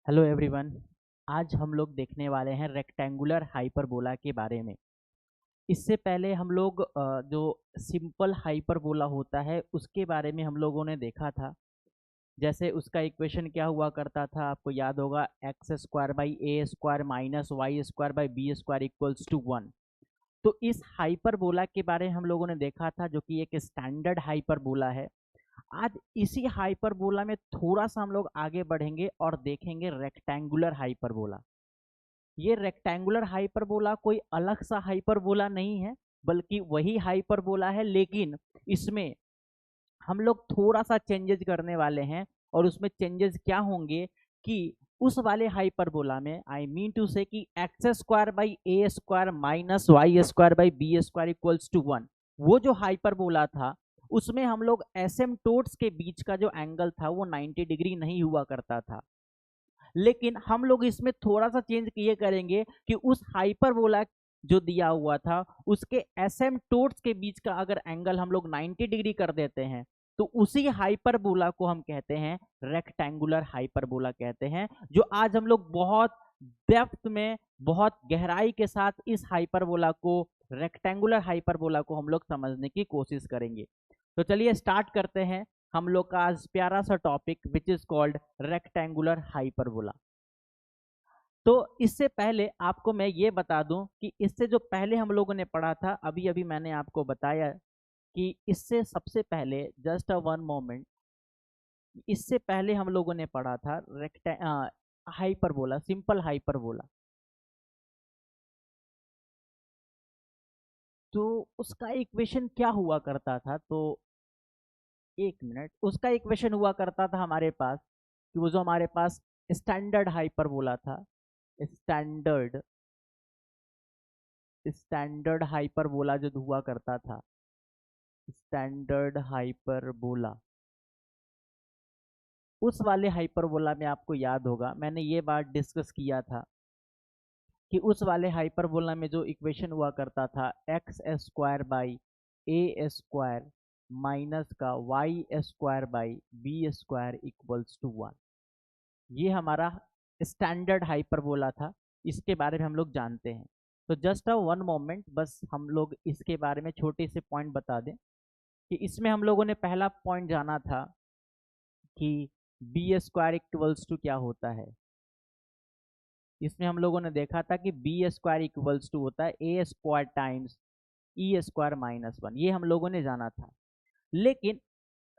Hello everyone. आज हम लोग देखने वाले हैं रेक्टेंगुलर हाइपरबोला के बारे में। इससे पहले हम लोग जो सिंपल हाइपरबोला होता है उसके बारे में हम लोगों ने देखा था। जैसे उसका इक्वेशन क्या हुआ करता था, आपको याद होगा, x square by a square minus y square by b square equals to 1। तो इस हाइपरबोला के बारे में हम लोगों ने देखा था, जो कि एक स्टैंडर्ड हाइपरबोला है। आज इसी हाइपरबोला में थोड़ा सा हम लोग आगे बढ़ेंगे और देखेंगे रेक्टेंगुलर हाइपरबोला। ये रेक्टेंगुलर हाइपरबोला कोई अलग सा हाइपरबोला नहीं है, बल्कि वही हाइपरबोला है, लेकिन इसमें हम लोग थोड़ा सा चेंजेस करने वाले हैं। और उसमें चेंजेस क्या होंगे कि उस वाले हाइपरबोला में आई मीन टू से कि x square by a square minus y square by b square equals to 1, वो जो हाइपरबोला था उसमें हम लोग एसिम्पटोट्स के बीच का जो एंगल था वो 90 डिग्री नहीं हुआ करता था। लेकिन हम लोग इसमें थोड़ा सा चेंज ये करेंगे कि उस हाइपरबोला जो दिया हुआ था उसके एसिम्पटोट्स के बीच का अगर एंगल हम लोग 90 डिग्री कर देते हैं तो उसी हाइपरबोला को हम कहते हैं रेक्टेंगुलर हाइपरबोला कहते हैं। जो आज हम लोग बहुत डेप्थ में, बहुत गहराई के साथ इस हाइपरबोला को, रेक्टेंगुलर हाइपरबोला को हम लोग समझने की कोशिश करेंगे। तो चलिए स्टार्ट करते हैं हम लोग का आज प्यारा सा topic which is called rectangular hyperbola. तो इससे पहले आपको मैं ये बता दूं कि इससे जो पहले हम लोगों ने पढ़ा था, अभी अभी मैंने आपको बताया कि इससे सबसे पहले जस्ट अ वन मोमेंट, इससे पहले हम लोगों ने पढ़ा था हाइपरबोला, सिंपल हाइपरबोला। तो उसका इक्वेशन क्या हुआ करता था, तो एक मिनट, उसका इक्वेशन हुआ करता था हमारे पास कि वो जो हमारे पास स्टैंडर्ड हाइपरबोला था, स्टैंडर्ड स्टैंडर्ड हाइपरबोला जो हुआ करता था, स्टैंडर्ड हाइपरबोला, उस वाले हाइपरबोला में आपको याद होगा मैंने ये बात डिस्कस किया था कि उस वाले हाइपरबोला में जो इक्वेशन हुआ करता था x square by a square minus का y square by b square equals to 1, ये हमारा स्टैंडर्ड हाइपरबोला था। इसके बारे में हम लोग जानते हैं। तो जस्ट अ वन मोमेंट, बस हम लोग इसके बारे में छोटे से पॉइंट बता दें कि इसमें हम लोगों ने पहला पॉइंट जाना था कि बी स्क्वायर इक्वल्स टू क्या होता है। इसमें हम लोगों ने देखा था कि बी स्क्वायर इक्वल्स टू होता है ए square times E square minus 1, ये हम लोगों ने जाना था। लेकिन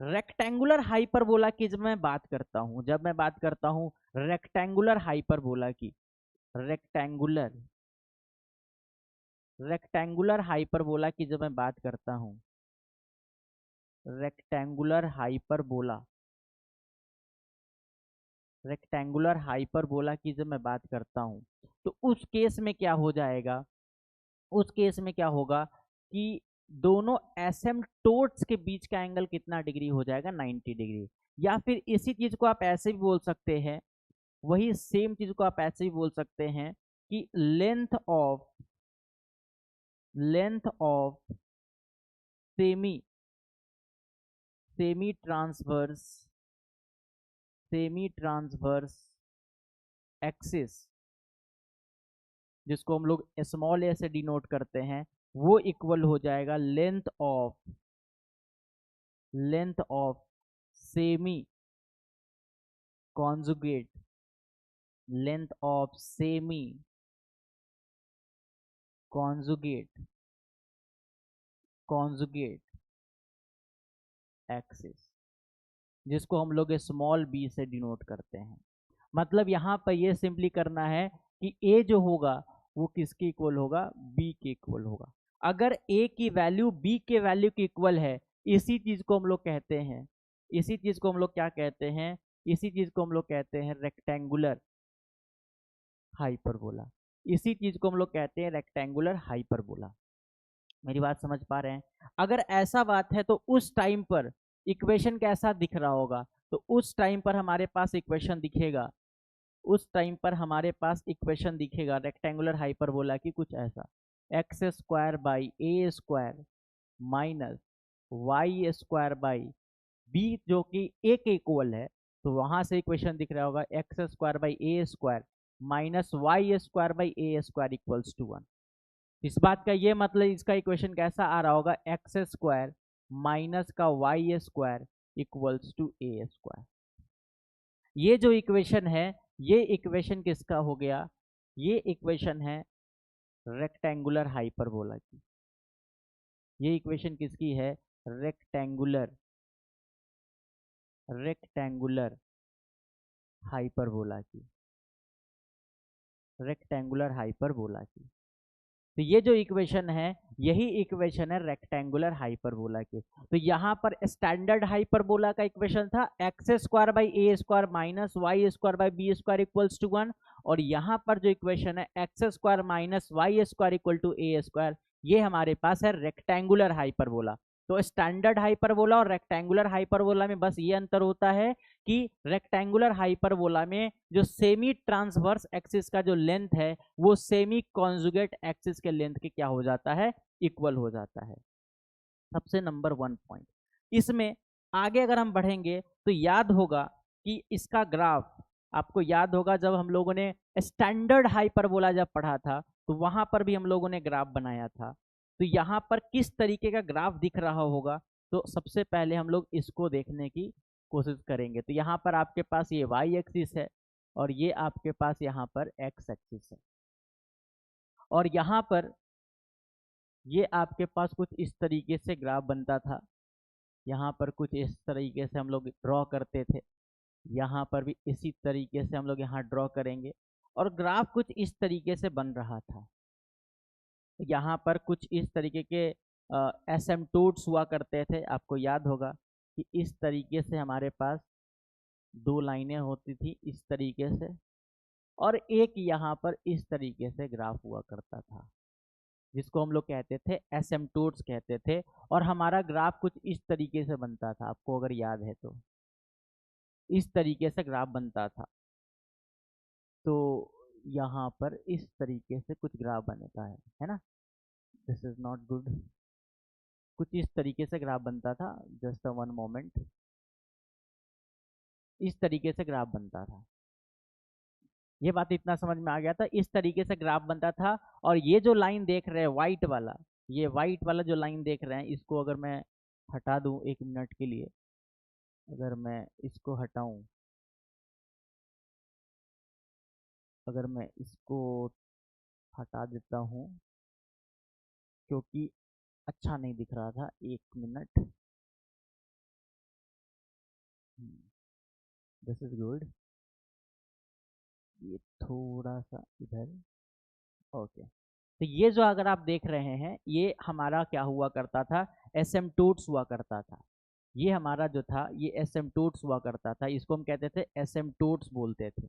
रेक्टेंगुलर हाइपरबोला की जब मैं बात करता हूं रेक्टेंगुलर हाइपरबोला की, रेक्टेंगुलर रेक्टेंगुलर हाइपरबोला की जब मैं बात करता हूं, रेक्टेंगुलर हाइपरबोला रेक्टेंगुलर हाइपरबोला की जब मैं बात करता हूं, तो उस केस में क्या हो जाएगा, उस केस में क्या होगा कि दोनों एसिम्पटोट्स के बीच का एंगल कितना डिग्री हो जाएगा, 90 डिग्री। या फिर इसी चीज को आप ऐसे भी बोल सकते हैं, वही सेम चीज को आप ऐसे भी बोल सकते हैं कि length of semi semi transverse semi transverse axis, जिसको हम लोग स्मॉल ए से डिनोट करते हैं, वो इक्वल हो जाएगा length of semi conjugate length of semi conjugate conjugate axis, जिसको हम लोग स्मॉल बी से डिनोट करते हैं। मतलब यहाँ पर ये सिंपली करना है कि ए जो होगा वो किसके इक्वल होगा, बी के इक्वल होगा। अगर ए की वैल्यू बी के वैल्यू के इक्वल है, इसी चीज को हम लोग कहते हैं, इसी चीज को हम लोग क्या कहते हैं, इसी चीज को हम लोग कहते हैं रेक्टेंगुलर हाइपरबोला। इसी चीज को हम लोग कहते हैं रेक्टेंगुलर हाइपरबोला। मेरी बात समझ पा रहे हैं? अगर ऐसा बात है तो उस टाइम पर इक्वेशन कैसा दिख रहा होगा, तो उस टाइम पर हमारे पास इक्वेशन दिखेगा, उस टाइम पर हमारे पास इक्वेशन दिखेगा रेक्टेंगुलर हाइपरबोला की कुछ ऐसा, x square by a square minus y square by b, जो कि ए के इक्वल है, तो वहां से इक्वेशन दिख रहा होगा x square by a square minus y square by a square equals to 1। इस बात का ये मतलब इसका इक्वेशन कैसा आ रहा होगा, एक्स स्क्वायर माइनस का y square equals to a square. ये जो इक्वेशन है ये इक्वेशन किसका हो गया, ये इक्वेशन है रेक्टेंगुलर हाइपरबोला की। ये इक्वेशन किसकी है, रेक्टेंगुलर हाइपरबोला की, रेक्टेंगुलर हाइपरबोला की। तो ये जो इक्वेशन है यही इक्वेशन है रेक्टेंगुलर हाइपरबोला की। तो यहाँ पर स्टैंडर्ड हाइपरबोला का इक्वेशन था x square by a square minus y square by b square equals to 1, और यहाँ पर जो इक्वेशन है x square minus y square equal to a square, ये हमारे पास है रेक्टेंगुलर हाइपरबोला। तो स्टैंडर्ड हाइपरबोला और रेक्टेंगुलर हाइपरबोला में बस ये अंतर होता है कि रेक्टेंगुलर हाइपरबोला में जो सेमी ट्रांसवर्स एक्सिस का जो लेंथ है वो सेमी कॉन्जुगेट एक्सिस के लेंथ के क्या हो जाता है, इक्वल हो जाता है। सबसे नंबर 1 पॉइंट। इसमें आगे अगर हम बढ़ेंगे तो याद होगा कि इसका ग्राफ, आपको याद होगा जब हम लोगों ने स्टैंडर्ड हाइपरबोला जब पढ़ा था तो वहां पर भी हम लोगों ने ग्राफ बनाया था। तो यहाँ पर किस तरीके का ग्राफ दिख रहा होगा, तो सबसे पहले हम लोग इसको देखने की कोशिश करेंगे। तो यहाँ पर आपके पास ये वाई एक्सिस है और ये आपके पास यहाँ पर एक्स एक्सिस है, और यहाँ पर ये आपके पास कुछ इस तरीके से ग्राफ बनता था। यहाँ पर कुछ इस तरीके से हम लोग ड्रॉ करते थे, यहाँ पर भी इसी तरीके से हम लोग यहाँ ड्रॉ करेंगे, और ग्राफ कुछ इस तरीके से बन रहा था। यहाँ पर कुछ इस तरीके के एसिम्पटोट्स हुआ करते थे। आपको याद होगा कि इस तरीके से हमारे पास दो लाइनें होती थी इस तरीके से, और एक यहाँ पर इस तरीके से ग्राफ हुआ करता था जिसको हम लोग कहते थे एसिम्पटोट्स कहते थे, और हमारा ग्राफ कुछ इस तरीके से बनता था। आपको अगर याद है तो इस तरीके से ग्राफ बनता था। तो यहाँ पर इस तरीके से कुछ ग्राफ बनता है ना, दिस इज नॉट गुड। कुछ इस तरीके से ग्राफ बनता था, जस्ट वन मोमेंट, इस तरीके से ग्राफ बनता था। ये बात इतना समझ में आ गया था, इस तरीके से ग्राफ बनता था। और ये जो लाइन देख रहे हैं व्हाइट वाला, ये व्हाइट वाला जो लाइन देख रहे हैं, इसको अगर मैं हटा दूं 1 मिनट के लिए, अगर मैं इसको हटाऊं, अगर मैं इसको हटा देता हूं क्योंकि अच्छा नहीं दिख रहा था, 1 मिनट, दिस इज गुड। ये थोड़ा सा इधर, ओके। तो ये जो अगर आप देख रहे हैं ये हमारा क्या हुआ करता था, एसिम्पटोट्स हुआ करता था। ये हमारा जो था ये एसिम्पटोट्स हुआ करता था, इसको हम कहते थे एसिम्पटोट्स बोलते थे,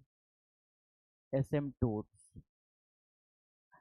एसिम्पटोट्स।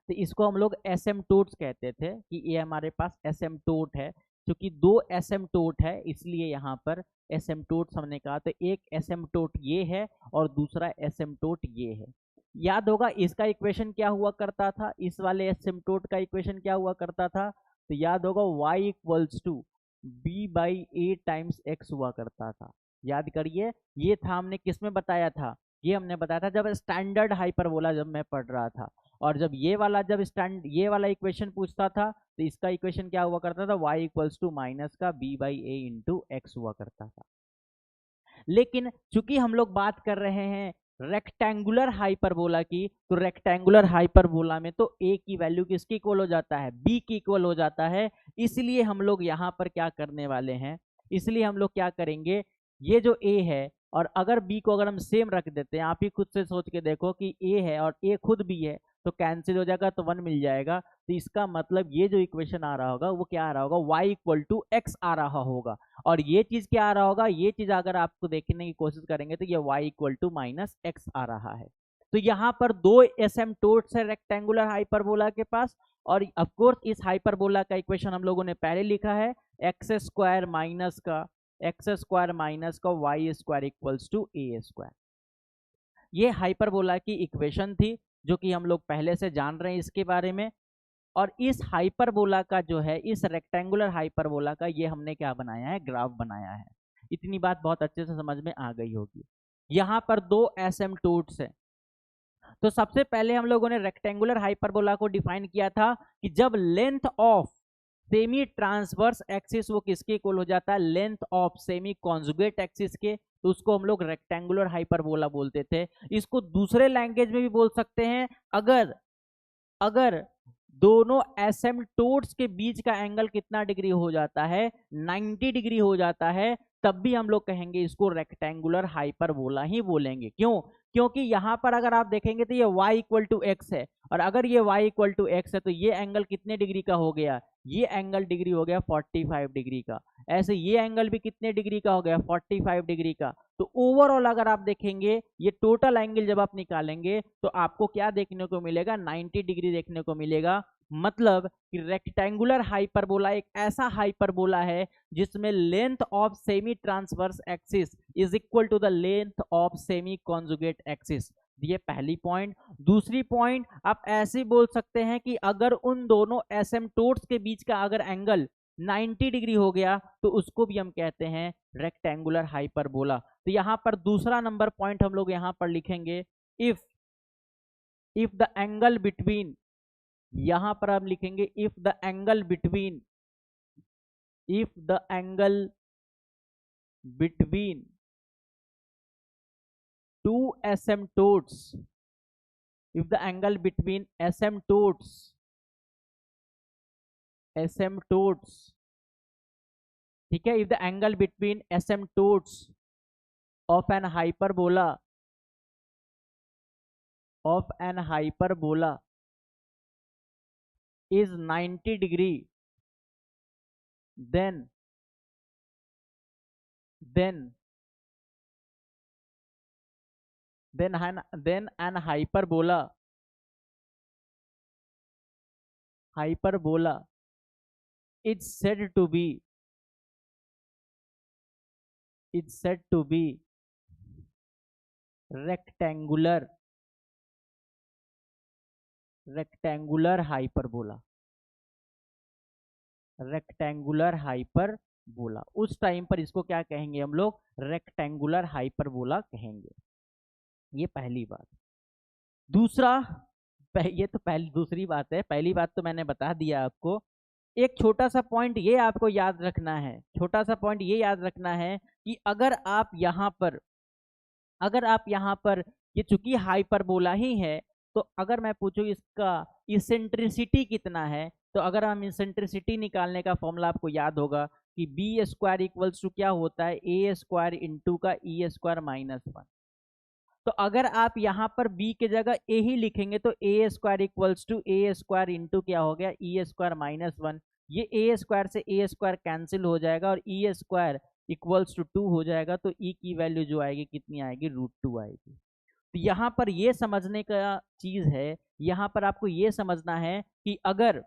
तो इसको हम लोग एसिम्पटोट्स कहते थे कि ये हमारे पास एसिम्पटोट है। क्योंकि दो एसिम्पटोट है इसलिए यहाँ पर एसिम्पटोट्स हमने कहा। तो एक एसिम्पटोट ये है और दूसरा एसिम्पटोट ये है। याद होगा इसका इक्वेशन क्या हुआ करता था, इस वाले एसिम्पटोट का इक्वेशन क्या हुआ करता था, तो याद होगा y equals to b by a times x हुआ करता था। याद करिए, ये था हमने किस में बताया था, ये हमने बताया था जब स्टैंडर्ड हाइपरबोला जब मैं पढ़ रहा था। और जब ये वाला ये वाला इक्वेशन पूछता था तो इसका इक्वेशन क्या हुआ करता था, y इक्वल्स टू माइनस का b by A into x हुआ करता था। लेकिन चूंकि हम लोग बात कर रहे हैं रेक्टेंगुलर हाइपरबोला की, तो रेक्टेंगुलर हाइपरबोला में तो a की वैल्यू किसकी इक्वल हो जाता है, b की इक्वल हो जाता है। इसलिए हम लोग यहाँ पर क्या करने वाले हैं, इसलिए हम लोग क्या करेंगे, ये जो a है और अगर b को अगर हम सेम रख देते हैं, आप ही खुद से सोच के देखो कि a है और a खुद b है, तो कैंसिल हो जाएगा तो 1 मिल जाएगा। तो इसका मतलब ये जो इक्वेशन आ रहा होगा वो क्या आ रहा होगा, y इक्वल टू एक्स आ रहा होगा। और ये चीज क्या आ रहा होगा, ये चीज अगर आपको देखने की कोशिश करेंगे तो ये y equal to minus x आ रहा है। तो यहाँ पर दो एसिम्पटोट्स है रेक्टेंगुलर हाइपरबोला के पास, और ऑफकोर्स इस हाइपरबोला का इक्वेशन हम लोगों ने पहले लिखा है एक्स स्क्वायर माइनस का y square equals to a square. ये हाइपरबोला की इक्वेशन थी जो कि हम लोग पहले से जान रहे हैं इसके बारे में। और इस हाइपरबोला का जो है, इस रेक्टेंगुलर हाइपरबोला का ये हमने क्या बनाया है, ग्राफ बनाया है। इतनी बात बहुत अच्छे से समझ में आ गई होगी। यहाँ पर दो एसिम्पटोट्स हैं। तो सबसे पहले हम लोगों ने रेक्टेंगुलर हाइपरबोला को डिफाइन किया था कि जब length of semi transverse axis वो किसके इक्वल हो जाता है, length of semi conjugate axis के, तो उसको हम लोग रेक्टेंगुलर हाइपरबोला बोलते थे। इसको दूसरे लैंग्वेज में भी बोल सकते हैं, अगर अगर दोनों एसिम्पटोट्स के बीच का एंगल कितना डिग्री हो जाता है, 90 डिग्री हो जाता है, तब भी हम लोग कहेंगे इसको रेक्टेंगुलर हाइपरबोला ही बोलेंगे। क्यों? क्योंकि यहां पर अगर आप देखेंगे तो ये y इक्वल टू एक्स है, और अगर ये y इक्वल टू एक्स है तो ये एंगल कितने डिग्री का हो गया, ये एंगल डिग्री हो गया 45 डिग्री का। ऐसे ये एंगल भी कितने डिग्री का हो गया, 45 डिग्री का। तो ओवरऑल अगर आप देखेंगे ये टोटल एंगल जब आप निकालेंगे तो आपको क्या देखने को मिलेगा, 90 डिग्री देखने को मिलेगा। मतलब कि रेक्टेंगुलर हाइपरबोला एक ऐसा हाइपरबोला है जिसमें length of semi transverse axis is equal to the length of semi conjugate axis. ये पहली पॉइंट। दूसरी पॉइंट, आप ऐसे बोल सकते हैं कि अगर उन दोनों एसिम्पटोट्स के बीच का अगर एंगल 90 डिग्री हो गया तो उसको भी हम कहते हैं रेक्टेंगुलर हाइपरबोला। तो यहां पर दूसरा नंबर पॉइंट हम लोग यहां पर लिखेंगे, इफ द एंगल बिटवीन, यहां पर हम लिखेंगे if the angle between two asymptotes, if the angle between asymptotes, ठीक है, if the angle between asymptotes of an hyperbola is 90 degree, then an hyperbola is said to be rectangular hyperbola. उस time पर इसको क्या कहेंगे हम लोग, rectangular hyperbola कहेंगे। ये पहली बात। दूसरा, ये तो दूसरी बात है, पहली बात तो मैंने बता दिया आपको। एक छोटा सा पॉइंट ये आपको याद रखना है, कि अगर आप यहाँ पर ये चूंकि हाइपरबोला ही है, तो अगर मैं पूछूं इसका इसेंट्रिसिटी कितना है, तो अगर हम इसेंट्रिसिटी निकालने का फॉर्मूला आपको याद होगा कि बी स्क्वायर इक्वल्स टू क्या होता है, ए स्क्वायर इंटू का ई स्क्वायर माइनस 1। तो अगर आप यहाँ पर b के जगह a ही लिखेंगे तो a square equals to a square into क्या हो गया, ई स्क्वायर माइनस 1। ये ए स्क्वायर से ए स्क्वायर कैंसिल हो जाएगा और ई स्क्वायर इक्वल्स टू 2 हो जाएगा। तो e की वैल्यू जो आएगी कितनी आएगी, √2 आएगी। तो यहाँ पर ये समझने का चीज है, यहाँ पर आपको ये समझना है कि अगर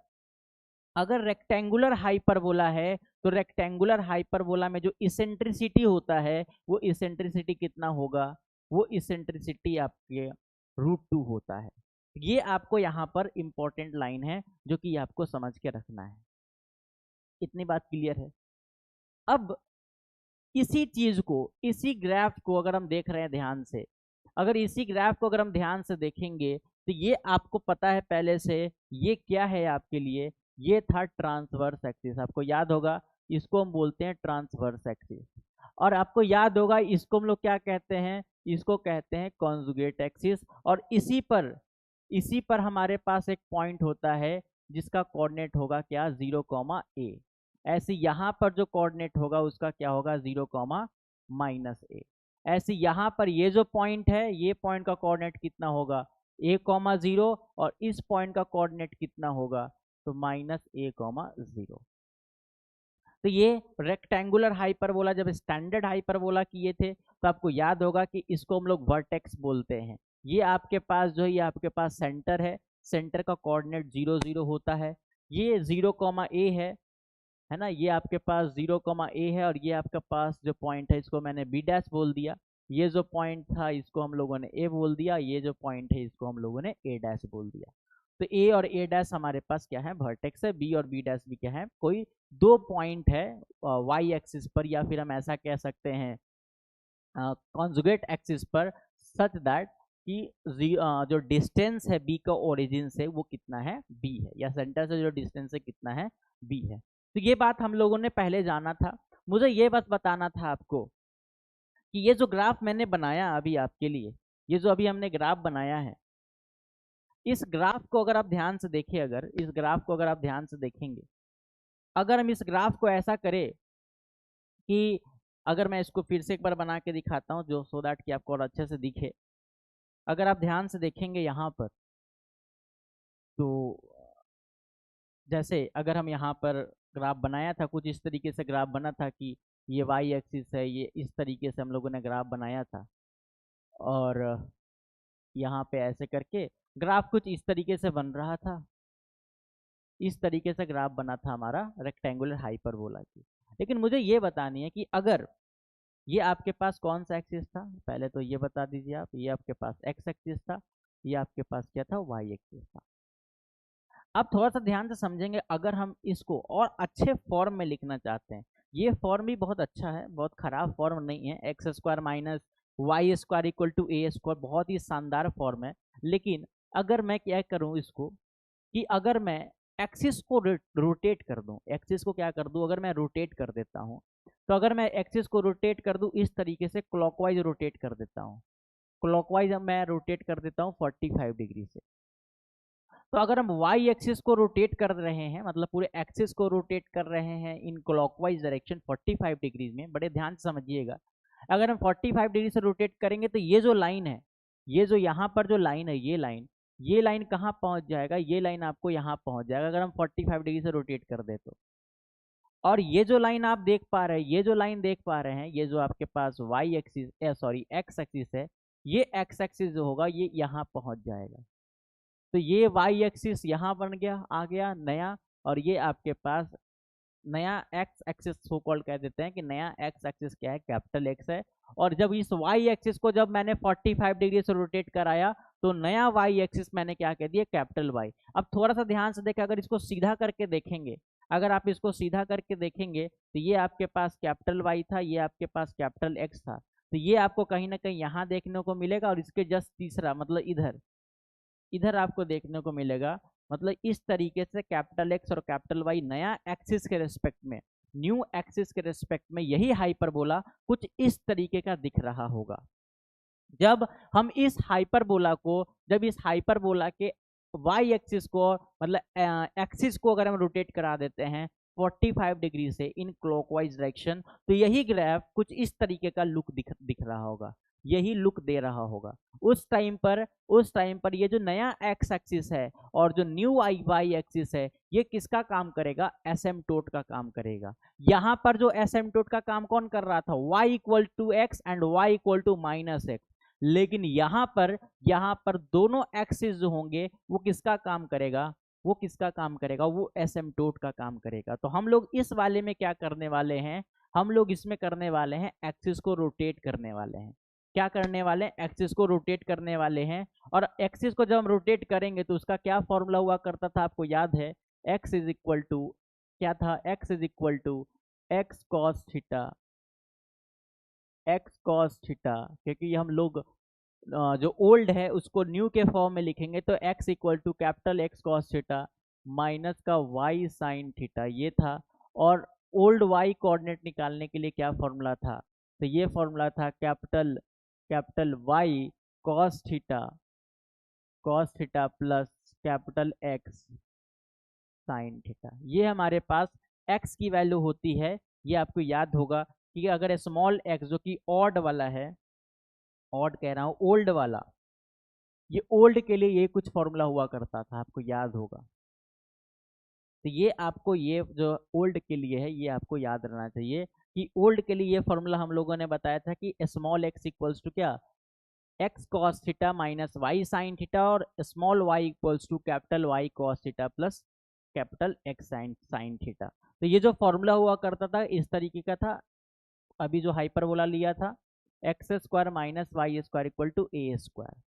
रेक्टेंगुलर हाइपरबोला है तो रेक्टेंगुलर हाइपरबोला में जो इसेंट्रिसिटी होता है वो इसेंट्रिसिटी कितना होगा, वो इसेंट्रिसिटी आपके √2 होता है। ये आपको यहाँ पर इंपॉर्टेंट लाइन है जो कि आपको समझ के रखना है। इतनी बात क्लियर है। अब इसी चीज को, इसी ग्राफ को अगर हम देख रहे हैं ध्यान से, अगर इसी ग्राफ को अगर हम ध्यान से देखेंगे तो ये आपको पता है पहले से, ये क्या है आपके लिए, ये था ट्रांसवर्स एक्सिस। आपको याद होगा इसको हम बोलते हैं ट्रांसवर्स एक्सिस, और आपको याद होगा इसको हम लोग क्या कहते हैं, इसको कहते हैं कॉन्जुगेट एक्सिस। और इसी पर हमारे पास एक पॉइंट होता है जिसका कोऑर्डिनेट होगा क्या, 0, a। ऐसे यहाँ पर जो कोऑर्डिनेट होगा उसका क्या होगा, 0, -a। ऐसे यहाँ पर ये जो पॉइंट है, ये पॉइंट का कोऑर्डिनेट कितना होगा, a, 0, और इस पॉइंट का कोऑर्डिनेट कितना होगा, तो -a, 0। तो ये रेक्टेंगुलर हाइपरबोला जब स्टैंडर्ड हाइपरबोला किए थे तो आपको याद होगा कि इसको हम लोग वर्टेक्स बोलते हैं। ये आपके पास जो है, ये आपके पास सेंटर है, सेंटर का कोऑर्डिनेट 0, 0 होता है। ये 0, a है ना, ये आपके पास 0, a है, और ये आपके पास जो पॉइंट है इसको मैंने b' बोल दिया। ये जो पॉइंट था इसको हम लोगों ने a बोल दिया, ये जो पॉइंट है इसको हम लोगों ने a' बोल दिया। तो a और a' हमारे पास क्या है, वर्टेक्स है। b और b' भी क्या है, कोई दो पॉइंट है y एक्सिस पर, या फिर हम ऐसा कह सकते हैं कॉन्जुगेट एक्सिस पर सच दैट कि जो डिस्टेंस है बी का ओरिजिन से वो कितना है, बी है, या सेंटर से जो डिस्टेंस है कितना है, बी है। तो ये बात हम लोगों ने पहले जाना था। मुझे ये बस बताना था आपको कि ये जो ग्राफ मैंने बनाया अभी आपके लिए, ये जो अभी हमने ग्राफ बनाया है, इस ग्राफ को अगर आप ध्यान से देखें, अगर इस ग्राफ को अगर आप ध्यान से देखेंगे, अगर हम इस ग्राफ को ऐसा करें कि अगर मैं इसको फिर से एक बार बना के दिखाता हूँ जो सो दैट कि आपको और अच्छे से दिखे। अगर आप ध्यान से देखेंगे यहाँ पर, तो जैसे अगर हम यहाँ पर ग्राफ बनाया था, कुछ इस तरीके से ग्राफ बना था कि ये वाई एक्सिस है, ये इस तरीके से हम लोगों ने ग्राफ बनाया था, और यहाँ पे ऐसे करके ग्राफ कुछ इस तरीके से बन रहा था। इस तरीके से ग्राफ बना था हमारा रेक्टेंगुलर हाइपरबोला की। लेकिन मुझे ये बतानी है कि अगर ये आपके पास कौन सा एक्सिस था, पहले तो ये बता दीजिए आप। ये आपके पास एक्स एक्सिस था, ये आपके पास क्या था, वाई एक्सिस था। अब थोड़ा सा ध्यान से समझेंगे, अगर हम इसको और अच्छे फॉर्म में लिखना चाहते हैं, ये फॉर्म भी बहुत अच्छा है, बहुत खराब फॉर्म नहीं है। X square minus y square equal to a square बहुत ही शानदार फॉर्म है। लेकिन अगर मैं क्या करूं इसको, कि अगर मैं एक्सिस को रोटेट कर दूं, एक्सिस को क्या कर दूं, अगर मैं रोटेट कर देता हूं, तो अगर मैं एक्सिस को रोटेट कर दूं इस तरीके से, क्लॉकवाइज रोटेट कर देता हूं, क्लॉकवाइज मैं रोटेट कर देता हूं 45 डिग्री से। तो अगर हम वाई एक्सिस को रोटेट कर रहे हैं, मतलब पूरे एक्सिस को रोटेट कर रहे हैं इन क्लॉकवाइज डायरेक्शन 45 डिग्रीज में, बड़े ध्यान से समझिएगा। अगर हम 45 डिग्री से रोटेट करेंगे तो ये जो लाइन है, ये जो यहाँ पर जो लाइन है, ये लाइन कहाँ पहुंच जाएगा, ये लाइन आपको यहाँ पहुंच जाएगा अगर हम 45 डिग्री से रोटेट कर दे तो। और ये जो लाइन आप देख पा रहे हैं, ये जो लाइन देख पा रहे हैं, ये जो आपके पास y axis sorry x axis है, ये एक्स एक्सिस जो होगा ये यहाँ पहुंच जाएगा। तो ये वाई एक्सिस यहाँ बन गया, आ गया नया, और ये आपके पास नया एक्स एक्सिस सो कॉल्ड कह देते हैं कि नया एक्स एक्सिस क्या है, कैपिटल एक्स है। और जब इस वाई एक्सिस को जब मैंने 45 डिग्री से रोटेट कराया तो नया वाई एक्सिस मैंने क्या कह दिया, कैपिटल वाई। अब थोड़ा सा ध्यान से देखें, अगर इसको सीधा करके देखेंगे, अगर आप इसको सीधा करके देखेंगे तो ये आपके पास कैपिटल वाई था, ये आपके पास कैपिटल एक्स था। तो ये आपको कहीं ना कहीं यहाँ देखने को मिलेगा, और इसके जस्ट तीसरा मतलब इधर इधर आपको देखने को मिलेगा। मतलब इस तरीके से कैपिटल एक्स और कैपिटल वाई नया एक्सिस के रेस्पेक्ट में, न्यू एक्सिस के रेस्पेक्ट में यही हाइपरबोला कुछ इस तरीके का दिख रहा होगा। जब हम इस हाइपरबोला को, जब इस हाइपरबोला के वाई एक्सिस को, मतलब एक्सिस को अगर हम रोटेट करा देते हैं 45 डिग्री से इन क्लॉकवाइज डायरेक्शन, तो यही ग्राफ कुछ इस तरीके का लुक दिख रहा होगा, यही लुक दे रहा होगा। उस टाइम पर ये जो नया एक्स एक्सिस है और जो न्यू आई वाई एक्सिस है, ये किसका काम करेगा, एसिम्प्टोट का काम करेगा। यहाँ पर जो एसिम्प्टोट का काम कौन कर रहा था, y equal to x and y equal to minus x. लेकिन यहाँ पर दोनों एक्सिस जो होंगे वो किसका काम करेगा, वो किसका काम करेगा, वो एसिम्प्टोट का काम करेगा। तो हम लोग इस वाले में क्या करने वाले हैं, हम लोग इसमें करने वाले हैं एक्सिस को रोटेट करने वाले हैं। क्या करने वाले हैं, एक्सिस को रोटेट करने वाले हैं। और एक्सिस को जब हम रोटेट करेंगे तो उसका क्या फॉर्मूला हुआ करता था, आपको याद है, एक्स इज इक्वल टू क्या था, x is equal to x cos theta, x cos theta. क्योंकि हम लोग जो ओल्ड है उसको न्यू के फॉर्म में लिखेंगे, तो x equal to capital x cos theta minus का y साइन थीटा, ये था। और ओल्ड y कोऑर्डिनेट निकालने के लिए क्या फॉर्मूला था, तो ये फॉर्मूला था capital capital y cos theta plus capital x sign theta. ये हमारे पास x की वैल्यू होती है। ये आपको याद होगा कि अगर स्मॉल x जो कि ऑड वाला है, ऑड कह रहा हूँ, ओल्ड वाला, ये ओल्ड के लिए ये कुछ फॉर्मूला हुआ करता था, आपको याद होगा। तो ये आपको, ये जो ओल्ड के लिए है ये आपको याद रहना चाहिए कि ओल्ड के लिए ये फॉर्मूला हम लोगों ने बताया था कि स्मॉल एक्स इक्वल्स टू क्या, x cos theta minus y sine theta, और small y equals to capital y cos theta plus capital x sine theta. तो ये जो फॉर्मूला हुआ करता था इस तरीके का था। अभी जो हाइपरबोला लिया था, x square minus y square equal to a square,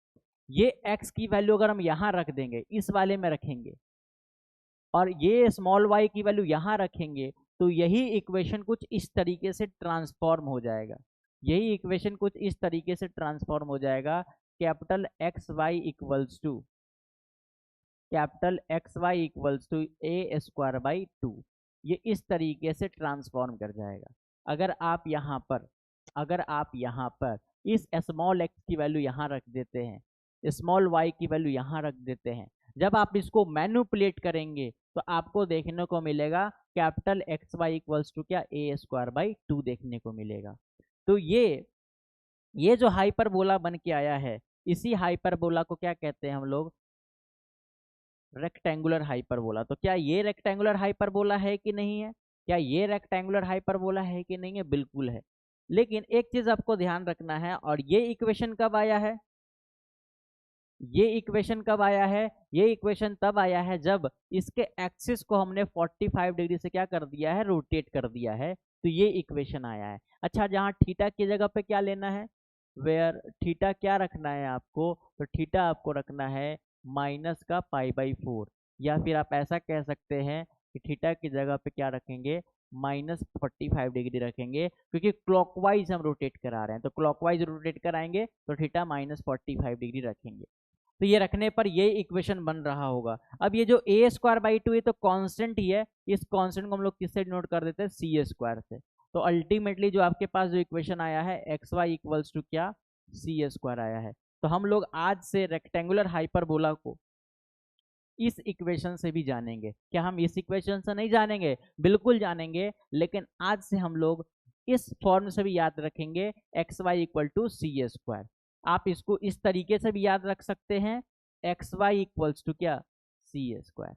ये x की वैल्यू अगर हम यहाँ रख देंगे, इस वाले में रखेंगे, और ये स्मॉल y की वैल्यू यहाँ रखेंगे, तो यही इक्वेशन कुछ इस तरीके से ट्रांसफॉर्म हो जाएगा। यही इक्वेशन कुछ इस तरीके से ट्रांसफॉर्म हो जाएगा, capital x y equals to a square by two. ये इस तरीके से ट्रांसफॉर्म कर जाएगा। अगर आप यहाँ पर इस स्मॉल एक्स की वैल्यू यहाँ रख देते हैं, स्मॉल वाई की वैल्यू यहाँ रख देते हैं, जब आप इसको मैनिपुलेट करेंगे तो आपको देखने को मिलेगा capital x y equals to क्या, ए स्क्वायर बाई टू देखने को मिलेगा। तो ये जो हाइपरबोला बन के आया है, इसी हाइपरबोला को क्या कहते हैं हम लोग, रेक्टेंगुलर हाइपरबोला। तो क्या ये रेक्टेंगुलर हाइपरबोला है कि नहीं है, क्या ये रेक्टेंगुलर हाइपरबोला है कि नहीं है, बिल्कुल है। लेकिन एक चीज आपको ध्यान रखना है, और ये इक्वेशन कब आया है, ये इक्वेशन कब आया है, ये इक्वेशन तब आया है जब इसके एक्सिस को हमने 45 डिग्री से क्या कर दिया है, रोटेट कर दिया है, तो ये इक्वेशन आया है। अच्छा, जहां थीटा की जगह पे क्या लेना है, वेयर थीटा क्या रखना है आपको, तो थीटा आपको रखना है माइनस का पाई/4, या फिर आप ऐसा कह सकते हैं कि थीटा की जगह पे क्या रखेंगे, -45 डिग्री रखेंगे, क्योंकि क्लॉकवाइज हम रोटेट करा रहे हैं, तो क्लॉकवाइज रोटेट कराएंगे तो थीटा -45 डिग्री रखेंगे। तो ये रखने पर ये इक्वेशन बन रहा होगा। अब ये जो ए स्क्वायर बाई टू, ये तो कांस्टेंट ही है, इस कांस्टेंट को हम लोग किससे नोट कर देते हैं, सी स्क्वायर से। तो अल्टीमेटली जो आपके पास जो इक्वेशन आया है, एक्स वाई इक्वल्स टू क्या, सी स्क्वायर आया है। तो हम लोग आज से रेक्टेंगुलर हाइपरबोला को इस इक्वेशन से भी जानेंगे। क्या हम इस इक्वेशन से नहीं जानेंगे, बिल्कुल जानेंगे, लेकिन आज से हम लोग इस फॉर्म से भी याद रखेंगे, x y equal to c square. आप इसको इस तरीके से भी याद रख सकते हैं, एक्स वाई इक्वल्स टू क्या, c square,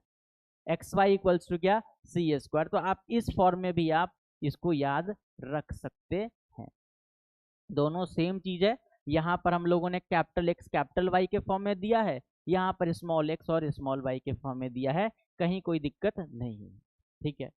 x y equals to क्या, सी स्क्वायर। तो आप इस फॉर्म में भी आप इसको याद रख सकते हैं, दोनों सेम चीज है। यहाँ पर हम लोगों ने कैपिटल एक्स कैपिटल वाई के फॉर्म में दिया है, यहाँ पर स्मॉल एक्स और स्मॉल वाई के फॉर्म में दिया है, कहीं कोई दिक्कत नहीं है, ठीक है।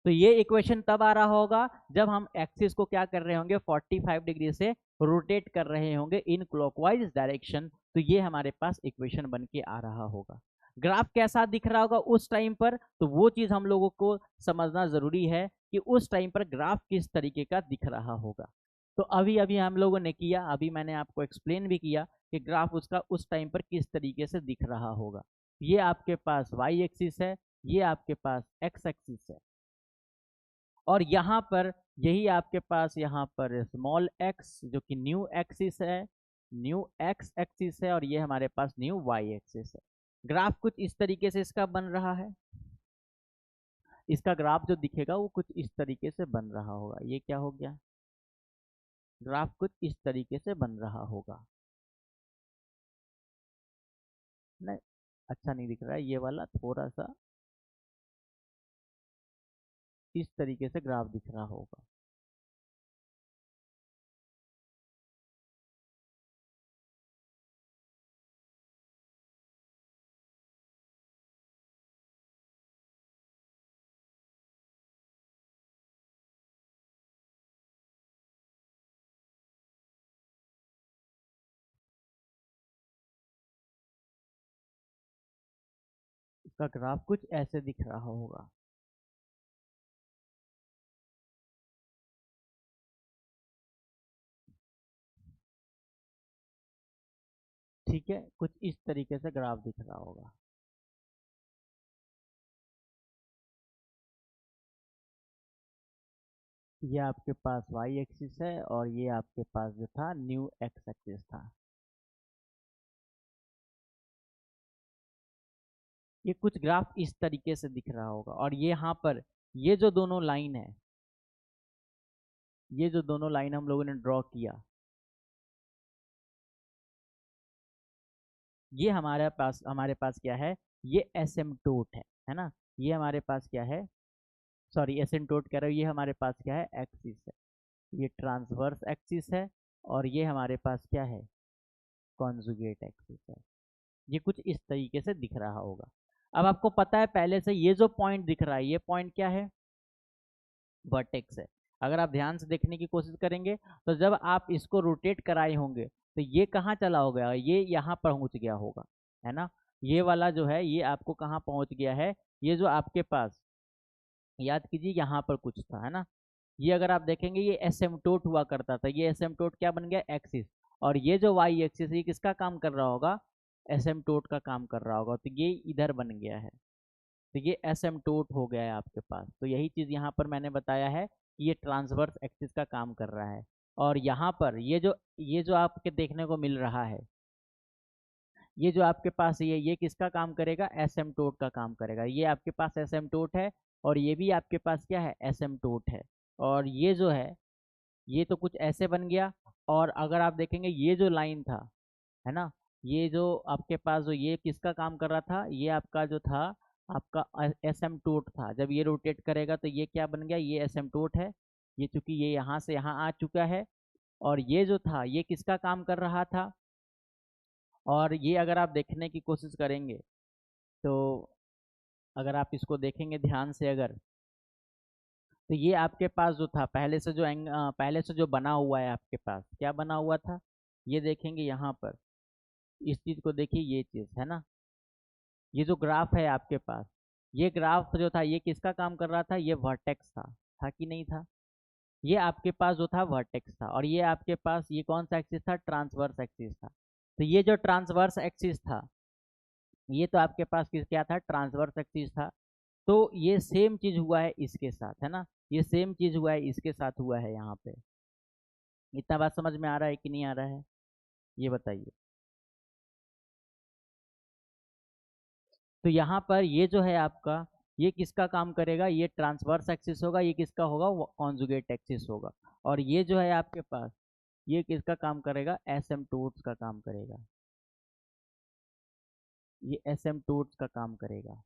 तो ये इक्वेशन तब आ रहा होगा जब हम एक्सिस को क्या कर रहे होंगे, 45 डिग्री से रोटेट कर रहे होंगे इन क्लॉकवाइज डायरेक्शन। तो ये हमारे पास इक्वेशन बन के आ रहा होगा। ग्राफ कैसा दिख रहा होगा उस टाइम पर, तो वो चीज हम लोगों को समझना जरूरी है कि उस टाइम पर ग्राफ किस तरीके का दिख रहा होगा। तो अभी अभी हम लोगों ने किया, अभी मैंने आपको एक्सप्लेन भी किया कि ग्राफ उसका उस टाइम पर किस तरीके से दिख रहा होगा। ये आपके पास वाई एक्सिस है, ये आपके पास एक्स एक्सिस है, और यहाँ पर यही आपके पास यहाँ पर स्मॉल एक्स जो कि न्यू एक्सिस है, न्यू एक्स एक्सिस है, और ये हमारे पास न्यू वाई एक्सिस है। ग्राफ कुछ इस तरीके से इसका बन रहा है, इसका ग्राफ जो दिखेगा वो कुछ इस तरीके से बन रहा होगा। ये क्या हो गया, ग्राफ कुछ इस तरीके से बन रहा होगा। नहीं, अच्छा नहीं दिख रहा है, ये वाला थोड़ा सा इस तरीके से ग्राफ दिख रहा होगा। इसका ग्राफ कुछ ऐसे दिख रहा होगा। ठीक है, कुछ इस तरीके से ग्राफ दिख रहा होगा। ये आपके पास वाई एक्सिस है, और ये आपके पास जो था न्यू एक्स एक्सिस था। ये कुछ ग्राफ इस तरीके से दिख रहा होगा, और ये यहाँ पर ये जो दोनों लाइन है, ये जो दोनों लाइन हम लोगों ने ड्रॉ किया, ये हमारे पास क्या है, ये एसिम्प्टोट है ना। ये हमारे पास क्या है, सॉरी एसिम्प्टोट कह रहा हूँ, ये हमारे पास क्या है, एक्सिस है, ये ट्रांसवर्स एक्सिस है, और ये हमारे पास क्या है, कॉन्जुगेट एक्सिस है। ये कुछ इस तरीके से दिख रहा होगा। अब आपको पता है पहले से, ये जो पॉइंट दिख रहा है, ये पॉइंट क्या है, वर्टेक्स है। अगर आप ध्यान से देखने की कोशिश करेंगे तो जब आप इसको रोटेट कराए होंगे तो ये कहाँ चला हो गया, ये यहाँ पर पहुँच गया होगा, है ना। ये वाला जो है ये आपको कहाँ पहुँच गया है, ये जो आपके पास, याद कीजिए यहाँ पर कुछ था, है ना, ये अगर आप देखेंगे ये एसिम्पटोट हुआ करता था, ये एसिम्पटोट क्या बन गया, एक्सिस। और ये जो वाई एक्सिस ये किसका काम कर रहा होगा, एसिम्पटोट का काम कर रहा होगा, तो ये इधर बन गया है, तो ये एसिम्पटोट हो गया है आपके पास। तो यही चीज़ यहाँ पर मैंने बताया है कि ये ट्रांसवर्स एक्सिस का काम कर रहा है। और यहाँ पर ये जो आपके देखने को मिल रहा है, ये जो आपके पास ये किसका काम करेगा, एसिम्पटोट का काम करेगा। ये आपके पास एसिम्पटोट है और ये भी आपके पास क्या है, एसिम्पटोट है। और ये जो है ये तो कुछ ऐसे बन गया। और अगर आप देखेंगे ये जो लाइन था, है ना, ये जो आपके पास जो ये किसका काम कर रहा था, ये आपका जो था आपका एसिम्पटोट था। जब ये रोटेट करेगा तो ये क्या बन गया, ये एसिम्पटोट है। ये चूंकि ये यहाँ से यहाँ आ चुका है। और ये जो था ये किसका काम कर रहा था, और ये अगर आप देखने की कोशिश करेंगे तो अगर आप इसको देखेंगे ध्यान से अगर, तो ये आपके पास जो था पहले से जो बना हुआ है आपके पास, क्या बना हुआ था, ये देखेंगे यहाँ पर, इस चीज़ को देखिए, ये चीज़ है ना, ये जो ग्राफ है आपके पास, ये ग्राफ जो था ये किसका काम कर रहा था, ये वर्टेक्स था कि नहीं था। ये आपके पास जो था वर्टेक्स था, और ये आपके पास ये कौन सा एक्सिस था, ट्रांसवर्स एक्सिस था। तो ये जो ट्रांसवर्स एक्सिस था, ये तो आपके पास क्या था, ट्रांसवर्स एक्सिस था। तो ये सेम चीज हुआ है इसके साथ, है ना, ये सेम चीज हुआ है इसके साथ हुआ है यहाँ पे। इतना बात समझ में आ रहा है कि नहीं आ रहा है, ये बताइए। तो यहाँ पर ये जो है आपका, ये किसका काम करेगा, ये ट्रांसवर्स एक्सिस होगा, ये किसका होगा, कॉन्जुगेट एक्सिस होगा। और ये जो है आपके पास, ये किसका काम करेगा, एसिम्पटोट्स का काम करेगा, ये एसिम्पटोट्स का काम करेगा।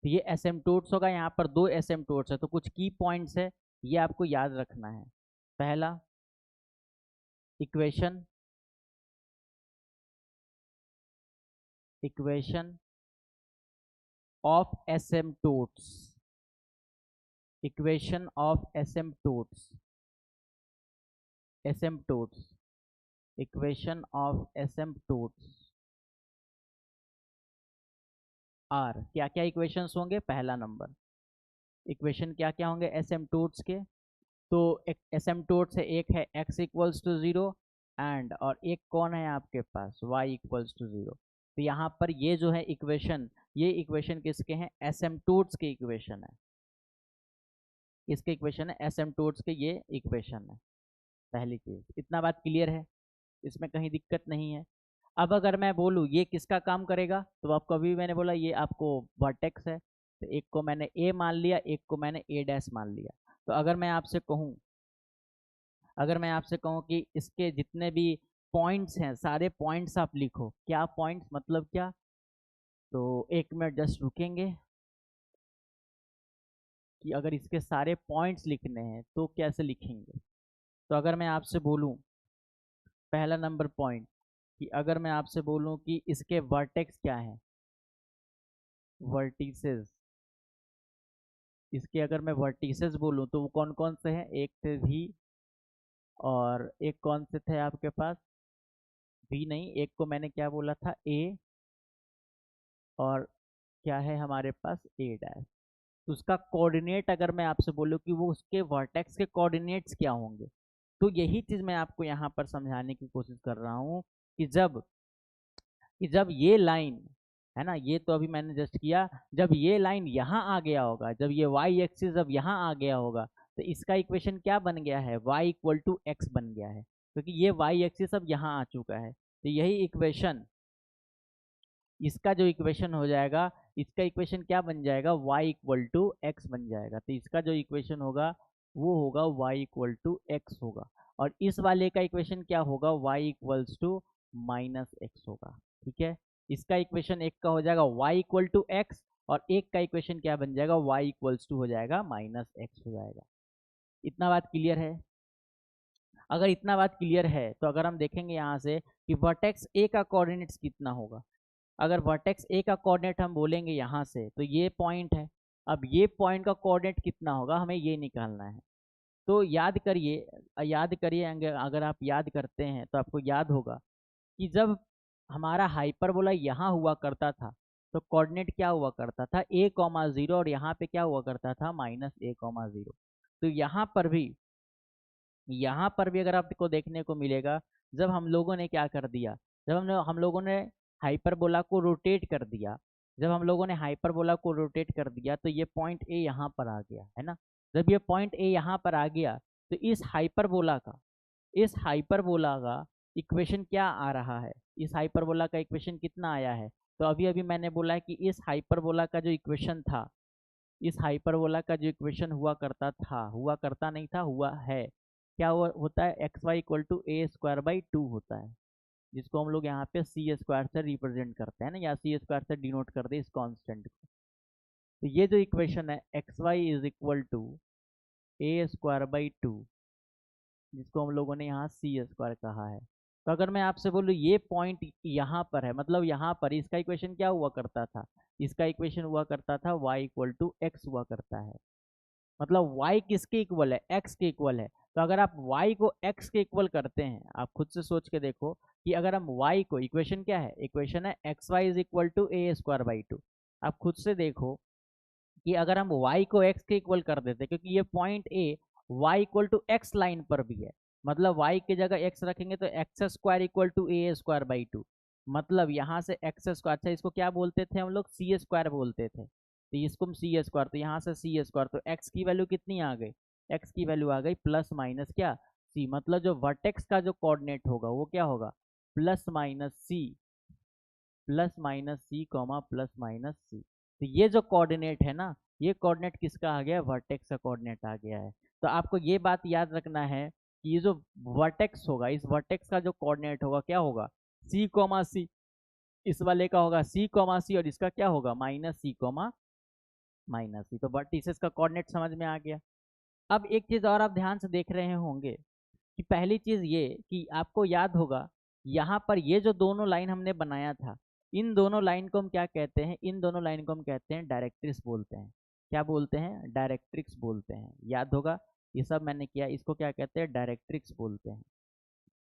तो ये एसिम्पटोट्स होगा, यहाँ पर दो एसिम्पटोट्स है, तो कुछ की पॉइंट्स है, ये आपको याद रखना है। पहला, equation equation of asymptotes, equation of asymptotes, equation of asymptotes are, क्या क्या इक्वेशंस होंगे, पहला नंबर इक्वेशन क्या क्या होंगे एसिम्पटोट्स के, तो एक एसिम्पटोट से एक है x इक्वल्स टू 0 एंड, और एक कौन है आपके पास, y इक्वल्स टू 0। तो यहाँ पर ये जो है इक्वेशन, ये इक्वेशन किसके हैं, एसिम्पटोट्स के इक्वेशन है, किसके इक्वेशन है, एसिम्पटोट्स के ये इक्वेशन है। पहली चीज, इतना बात क्लियर है, इसमें कहीं दिक्कत नहीं है। अब अगर मैं बोलूँ ये किसका काम करेगा, तो आपको अभी मैंने बोला ये आपको वर्टेक्स है, तो एक को मैंने ए मान लिया, एक को मैंने ए डैश मान लिया। तो अगर मैं आपसे कहूँ कि इसके जितने भी पॉइंट्स हैं, सारे पॉइंट्स आप लिखो, क्या पॉइंट्स मतलब क्या, तो एक मिनट जस्ट रुकेंगे, कि अगर इसके सारे पॉइंट्स लिखने हैं तो कैसे लिखेंगे। तो अगर मैं आपसे बोलूँ पहला नंबर पॉइंट, कि अगर मैं आपसे बोलूँ कि इसके वर्टेक्स क्या है, वर्टिसेस, इसके अगर मैं वर्टिसेस बोलूँ तो वो कौन कौन से हैं, एक थे वी, और एक कौन से थे आपके पास, वी नहीं, एक को मैंने क्या बोला था, ए, और क्या है हमारे पास, ए डैश। तो उसका कोऑर्डिनेट अगर मैं आपसे बोलूँ कि वो उसके वर्टेक्स के कोऑर्डिनेट्स क्या होंगे, तो यही चीज़ मैं आपको यहाँ पर समझाने की कोशिश कर रहा हूँ, कि जब ये लाइन, है ना, ये तो अभी मैंने जस्ट किया, जब ये लाइन यहाँ आ गया होगा, जब ये वाई एक्सिस जब यहाँ आ गया होगा, तो इसका इक्वेशन क्या बन गया है, y इक्वल टू एक्स बन गया है, क्योंकि ये वाई एक्सिस अब यहाँ आ चुका है। तो यही इक्वेशन, इसका जो इक्वेशन हो जाएगा, इसका इक्वेशन क्या बन जाएगा, y इक्वल टू एक्स बन जाएगा। तो इसका जो इक्वेशन होगा वो होगा y इक्वल टू एक्स होगा, और इस वाले का इक्वेशन क्या होगा, y equals to minus x होगा। ठीक है, इसका इक्वेशन एक का हो जाएगा y इक्वल टू एक्स, और एक का इक्वेशन क्या बन जाएगा, y इक्वल्स टू हो जाएगा माइनस एक्स हो जाएगा। इतना बात क्लियर है। अगर इतना बात क्लियर है तो अगर हम देखेंगे यहाँ से कि वर्टेक्स ए का कोऑर्डिनेट्स कितना होगा, अगर वर्टेक्स ए का कोऑर्डिनेट हम बोलेंगे यहाँ से, तो ये पॉइंट है, अब ये पॉइंट का कोऑर्डिनेट कितना होगा, हमें ये निकालना है। तो याद करिए अगर आप याद करते हैं तो आपको याद होगा कि जब हमारा हाइपरबोला यहाँ हुआ करता था, तो कोऑर्डिनेट क्या हुआ करता था, a,0, और यहाँ पे क्या हुआ करता था, -a,0। तो यहाँ पर भी अगर आपको देखने को मिलेगा, जब हम लोगों ने क्या कर दिया, जब हम लोगों ने हाइपरबोला को रोटेट कर दिया, जब हम लोगों ने हाइपरबोला को रोटेट कर दिया तो ये पॉइंट ए यहाँ पर आ गया है ना। जब ये पॉइंट ए यहाँ पर आ गया तो इस हाइपरबोला का इक्वेशन क्या आ रहा है, इस हाइपरबोला का इक्वेशन कितना आया है। तो अभी अभी मैंने बोला है कि इस हाइपरबोला का जो इक्वेशन था, इस हाइपरबोला का जो इक्वेशन हुआ करता नहीं था, हुआ है, क्या होता है, x y equal to a square by 2 होता है, जिसको हम लोग यहाँ पे सी स्क्वायर से रिप्रेजेंट करते हैं ना, या सी स्क्वायर से डिनोट करते हैं इस कांस्टेंट को। तो ये जो इक्वेशन है x y is equal to a square by 2, जिसको हम लोगों ने यहाँ सी स्क्वायर कहा है। तो अगर मैं आपसे बोलूँ ये पॉइंट यहाँ पर है, मतलब यहाँ पर इसका इक्वेशन क्या हुआ करता था, इसका इक्वेशन हुआ करता था y इक्वल टू एक्स हुआ करता है, मतलब y किसके इक्वल है, x के इक्वल है। तो अगर आप y को x के इक्वल करते हैं, आप खुद से सोच के देखो कि अगर हम y को, इक्वेशन क्या है, इक्वेशन है x y is equal to a square by 2। आप खुद से देखो कि अगर हम y को x के इक्वल कर देते, क्योंकि ये point a y equal to x line पर भी है, मतलब y की जगह x रखेंगे तो x square equal to a square by 2, मतलब यहाँ से एक्स स्क्वायर, अच्छा इसको क्या बोलते थे हम लोग, सी स्क्वायर बोलते थे, तो इसको हम सी स्क्वायर, तो यहाँ से सी स्क्वायर, तो x की वैल्यू कितनी आ गई, x की वैल्यू आ गई प्लस माइनस क्या, सी, मतलब जो वर्टेक्स का जो कोऑर्डिनेट होगा वो क्या होगा, प्लस माइनस सी, plus minus C comma plus minus सी। तो ये जो कोऑर्डिनेट है ना, ये कोऑर्डिनेट किसका आ गया है, वर्टेक्स का कोऑर्डिनेट आ गया है। तो आपको ये बात याद रखना है कि ये जो वर्टेक्स होगा, इस वर्टेक्स का जो कोऑर्डिनेट होगा क्या होगा, सी कॉमा सी, इस वाले का होगा सी कॉमा सी, और इसका क्या होगा, माइनस सी कॉमा माइनस सी। तो वर्टिसेस का कोऑर्डिनेट समझ में आ गया। अब एक चीज और आप ध्यान से देख रहे होंगे कि पहली चीज ये कि आपको याद होगा, यहाँ पर ये जो दोनों लाइन हमने बनाया था, इन दोनों लाइन को हम क्या कहते हैं, इन दोनों लाइन को हम कहते हैं डायरेक्ट्रिक्स बोलते हैं। क्या बोलते हैं, डायरेक्ट्रिक्स बोलते हैं, याद होगा, ये सब मैंने किया, इसको क्या कहते हैं, डायरेक्ट्रिक्स बोलते हैं।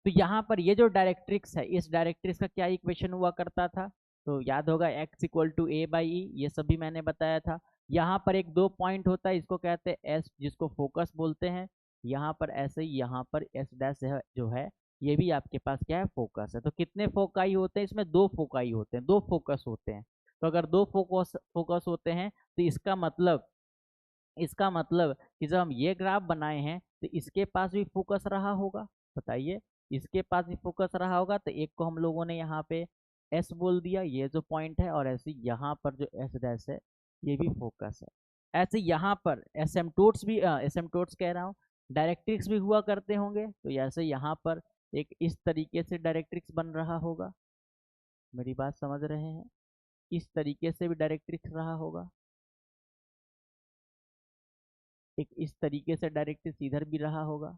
तो यहाँ पर ये जो डायरेक्ट्रिक्स है, इस डायरेक्ट्रिक्स का क्या इक्वेशन हुआ करता था, तो याद होगा x equal to a by e, ये सब भी मैंने बताया था। यहाँ पर एक दो पॉइंट होता है, इसको कहते हैं एस, जिसको फोकस बोलते हैं। यहाँ पर ऐसे ही यहाँ पर एस डैश है जो है, ये भी आपके पास क्या है, फोकस है। तो कितने फोकाई होते हैं इसमें, दो फोकाई होते हैं, दो फोकस होते हैं। तो अगर दो फोकस फोकस होते हैं तो इसका मतलब कि जब हम ये ग्राफ बनाए हैं तो इसके पास भी फोकस रहा होगा, बताइए, इसके पास भी फोकस रहा होगा, तो एक को हम लोगों ने यहाँ पे एस बोल दिया, ये जो पॉइंट है, और ऐसे यहाँ पर जो एस डैश है ये भी फोकस है। ऐसे यहाँ पर एसिम्पटोट्स कह रहा हूँ, डायरेक्ट्रिक्स भी हुआ करते होंगे, तो ऐसे यहाँ पर एक इस तरीके से डायरेक्ट्रिक्स बन रहा होगा, मेरी बात समझ रहे हैं, इस तरीके से भी डायरेक्ट्रिक्स रहा होगा, एक इस तरीके से डायरेक्ट्रिक्स इधर भी रहा होगा।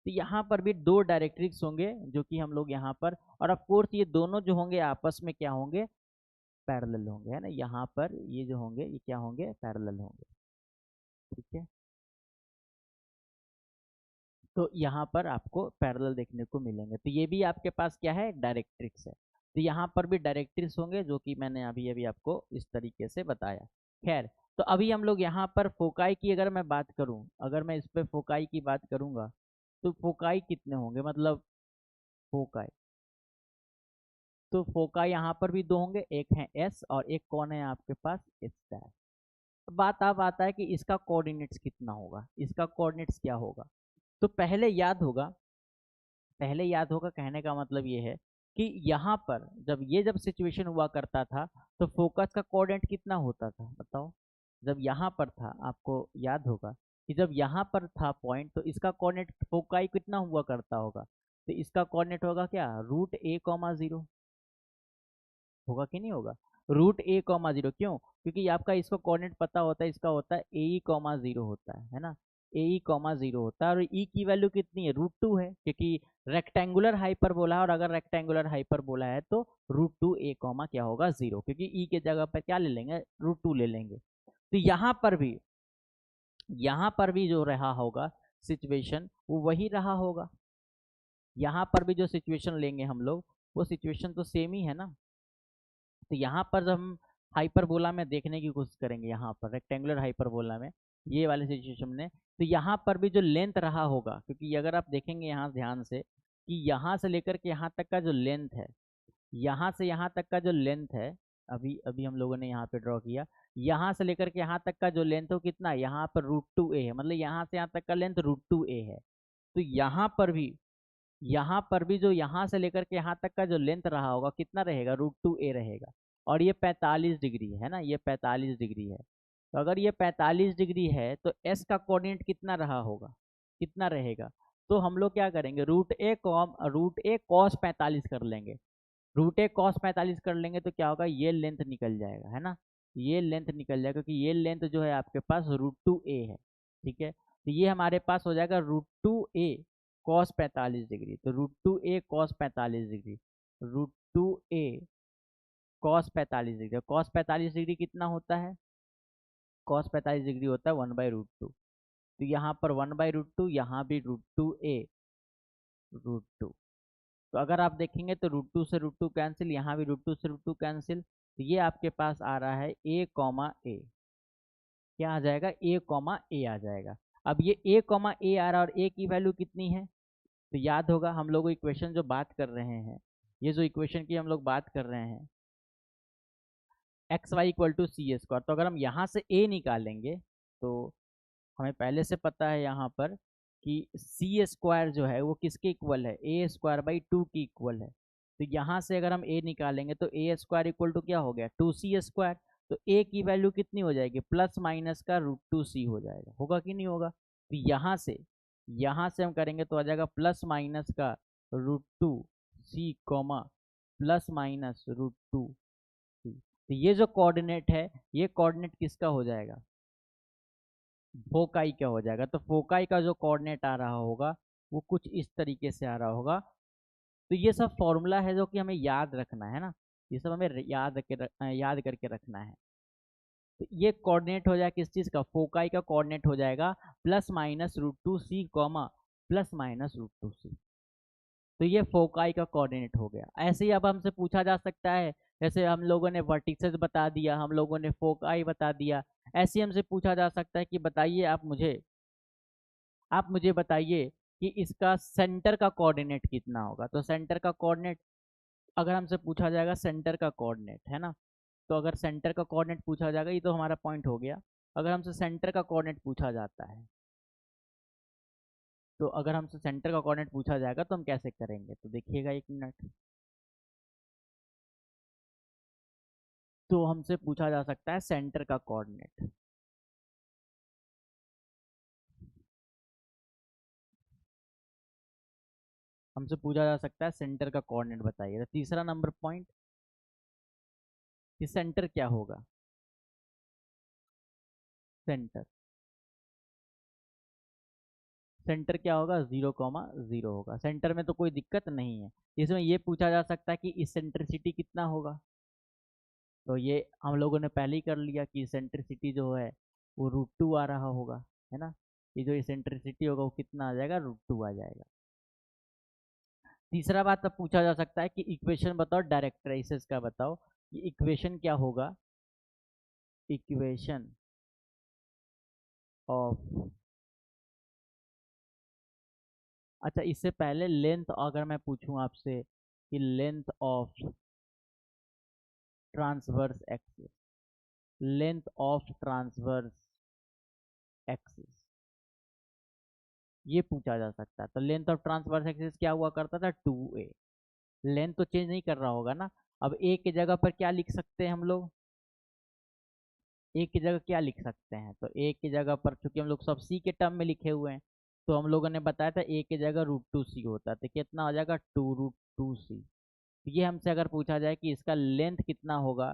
तो यहाँ पर भी दो डायरेक्ट्रिक्स होंगे जो कि हम लोग यहाँ पर, और ऑफ कोर्स ये दोनों जो होंगे आपस में क्या होंगे, पैरेलल होंगे, है ना, यहाँ पर ये जो होंगे ये क्या होंगे, पैरेलल होंगे, ठीक है। तो यहाँ पर आपको पैरेलल देखने को मिलेंगे, तो ये भी आपके पास क्या है, डायरेक्ट्रिक्स है। तो यहाँ पर भी डायरेक्ट्रिक्स होंगे जो कि मैंने अभी अभी आपको इस तरीके से बताया। खैर, तो अभी हम लोग यहाँ पर फोकाई की अगर मैं बात करूँ, अगर मैं इस पर फोकाई की बात करूँगा तो फोकाई कितने होंगे, मतलब फोकाई, तो फोकाई यहाँ पर भी दो होंगे, एक है एस और एक कौन है आपके पास, एस डैश। बात अब आता है कि इसका कोऑर्डिनेट्स कितना होगा, इसका कोऑर्डिनेट्स क्या होगा। तो पहले याद होगा कहने का मतलब ये है कि यहाँ पर जब सिचुएशन हुआ करता था तो फोकस का कोऑर्डिनेट कितना होता था, बताओ, जब यहाँ पर था, आपको याद होगा कि जब यहाँ पर था पॉइंट तो इसका कोऑर्डिनेट फोकाई कितना हुआ करता होगा, तो इसका कोऑर्डिनेट होगा क्या, √a,0 होगा कि नहीं होगा, √a,0। क्यों, क्योंकि आपका इसको कोऑर्डिनेट पता होता है, इसका होता है ae,0 होता है ना, ae,0 होता है, और e की वैल्यू कितनी है, √2 है, क्योंकि रेक्टेंगुलर हाइपरबोला है, और अगर रेक्टेंगुलर हाइपरबोला है तो √2a, क्या होगा, 0, क्योंकि e के जगह पर क्या ले लेंगे, √2 ले लेंगे। तो यहाँ पर भी जो रहा होगा सिचुएशन वो वही रहा होगा, यहाँ पर भी जो सिचुएशन लेंगे हम लोग वो सिचुएशन तो सेम ही है ना, तो यहाँ पर जब हम हाइपरबोला में देखने की कोशिश करेंगे, यहाँ पर रेक्टेंगुलर हाइपरबोला में ये वाले सिचुएशन में, तो यहाँ पर भी जो लेंथ रहा होगा, क्योंकि अगर आप देखेंगे यहाँ ध्यान से कि यहाँ से लेकर के यहाँ तक का जो लेंथ है, यहाँ से यहाँ तक का जो लेंथ है, अभी अभी हम लोगों ने यहाँ पे ड्रॉ किया, यहाँ से लेकर के यहाँ तक का जो लेंथ हो कितना, यहाँ पर √2a है, मतलब यहाँ से यहाँ तक का लेंथ √2a है। तो यहाँ पर भी जो यहाँ से लेकर के यहाँ तक का जो लेंथ रहा होगा कितना रहेगा, √2a रहेगा। और ये 45 डिग्री है ना, ये 45 डिग्री है। तो अगर ये 45 डिग्री है तो s का कोऑर्डिनेट कितना रहा होगा, कितना रहेगा? तो हम लोग क्या करेंगे, √a cos 45 कर लेंगे। √a cos 45 कर लेंगे तो क्या होगा, ये लेंथ निकल जाएगा, है ना, ये लेंथ निकल जाएगा, क्योंकि ये लेंथ जो है आपके पास √2a है। ठीक है, तो ये हमारे पास हो जाएगा √2a cos 45 डिग्री। तो √2a cos 45 degree, √2a cos 45 degree, cos 45 degree कितना होता है, cos 45 डिग्री होता है 1/√2। तो यहाँ पर 1/√2, यहाँ भी √2a √2। तो अगर आप देखेंगे तो √2 से √2 कैंसिल, यहाँ भी √2 से √2 कैंसिल, तो ये आपके पास आ रहा है a, क्या आ जाएगा, a, आ जाएगा। अब ये a आ रहा है और a की वैल्यू कितनी है, तो याद होगा हम लोग इक्वेशन जो बात कर रहे हैं, ये जो इक्वेशन की हम लोग बात कर रहे हैं xy = c²। तो अगर हम यहाँ से a निकालेंगे तो हमें पहले से पता है यहाँ पर कि c² जो है वो किसके इक्वल है, a²/2 की इक्वल है। तो यहाँ से अगर हम a निकालेंगे तो a² क्या हो गया, 2c²। तो a की वैल्यू कितनी हो जाएगी, प्लस माइनस का √2c हो जाएगा, होगा कि नहीं होगा? तो यहाँ से हम करेंगे तो आ जाएगा प्लस माइनस का √2c, प्लस माइनस √2c। तो ये जो कोऑर्डिनेट है, ये कोऑर्डिनेट किसका हो जाएगा, फोकाई का हो जाएगा। तो फोकाई का जो कोऑर्डिनेट आ रहा होगा वो कुछ इस तरीके से आ रहा होगा। तो ये सब फॉर्मूला है जो कि हमें याद रखना है ना, ये सब हमें याद करके रखना है। तो ये कोऑर्डिनेट हो जाएगा किस चीज़ का, फोकाई का कोऑर्डिनेट हो जाएगा plus minus √2c, plus minus √2c। तो ये फोकाई का कोऑर्डिनेट हो गया। ऐसे ही अब हमसे पूछा जा सकता है, जैसे हम लोगों ने वर्टिसेस बता दिया, हम लोगों ने फोकाई बता दिया, ऐसे ही हमसे पूछा जा सकता है कि बताइए आप मुझे बताइए कि इसका सेंटर का कोऑर्डिनेट कितना होगा। तो सेंटर का कोऑर्डिनेट अगर हमसे पूछा जाएगा, सेंटर का कोऑर्डिनेट है ना, तो अगर सेंटर का कोऑर्डिनेट पूछा जाएगा, ये तो हमारा पॉइंट हो गया। अगर हमसे सेंटर का कोऑर्डिनेट पूछा जाता है, तो अगर हमसे सेंटर का कोऑर्डिनेट पूछा जाएगा तो हम कैसे करेंगे, तो देखिएगा 1 मिनट। तो हमसे पूछा जा सकता है सेंटर का कोऑर्डिनेट। हमसे पूछा जा सकता है सेंटर का कोऑर्डिनेट बताइए। तो तीसरा नंबर पॉइंट कि सेंटर क्या होगा, सेंटर सेंटर क्या होगा, 0,0 होगा। सेंटर में तो कोई दिक्कत नहीं है। इसमें ये पूछा जा सकता है कि इसेंट्रिसिटी कितना होगा, तो ये हम लोगों ने पहले ही कर लिया कि इसेंट्रिसिटी जो है वो √2 आ रहा होगा, है ना। ये जो इसेंट्रिसिटी होगा वो कितना आ जाएगा, √2 आ जाएगा। तीसरा बात अब पूछा जा सकता है कि इक्वेशन बताओ, डायरेक्ट्रिसेस का बताओ कि इक्वेशन क्या होगा, इक्वेशन ऑफ, अच्छा इससे पहले लेंथ अगर मैं पूछूं आपसे कि length of transverse axis, length of transverse axis, ये पूछा जा सकता है। तो लेंथ ऑफ ट्रांसवर्स एक्सिस क्या हुआ करता था, 2a। लेंथ तो चेंज नहीं कर रहा होगा ना। अब a की जगह पर क्या लिख सकते हैं हम लोग, a की जगह क्या लिख सकते हैं, तो a की जगह पर चूंकि हम लोग सब c के टर्म में लिखे हुए हैं, तो हम लोगों ने बताया था a की जगह √2c होता है, तो कितना हो जाएगा, 2√2c। ये हमसे अगर पूछा जाए कि इसका लेंथ कितना होगा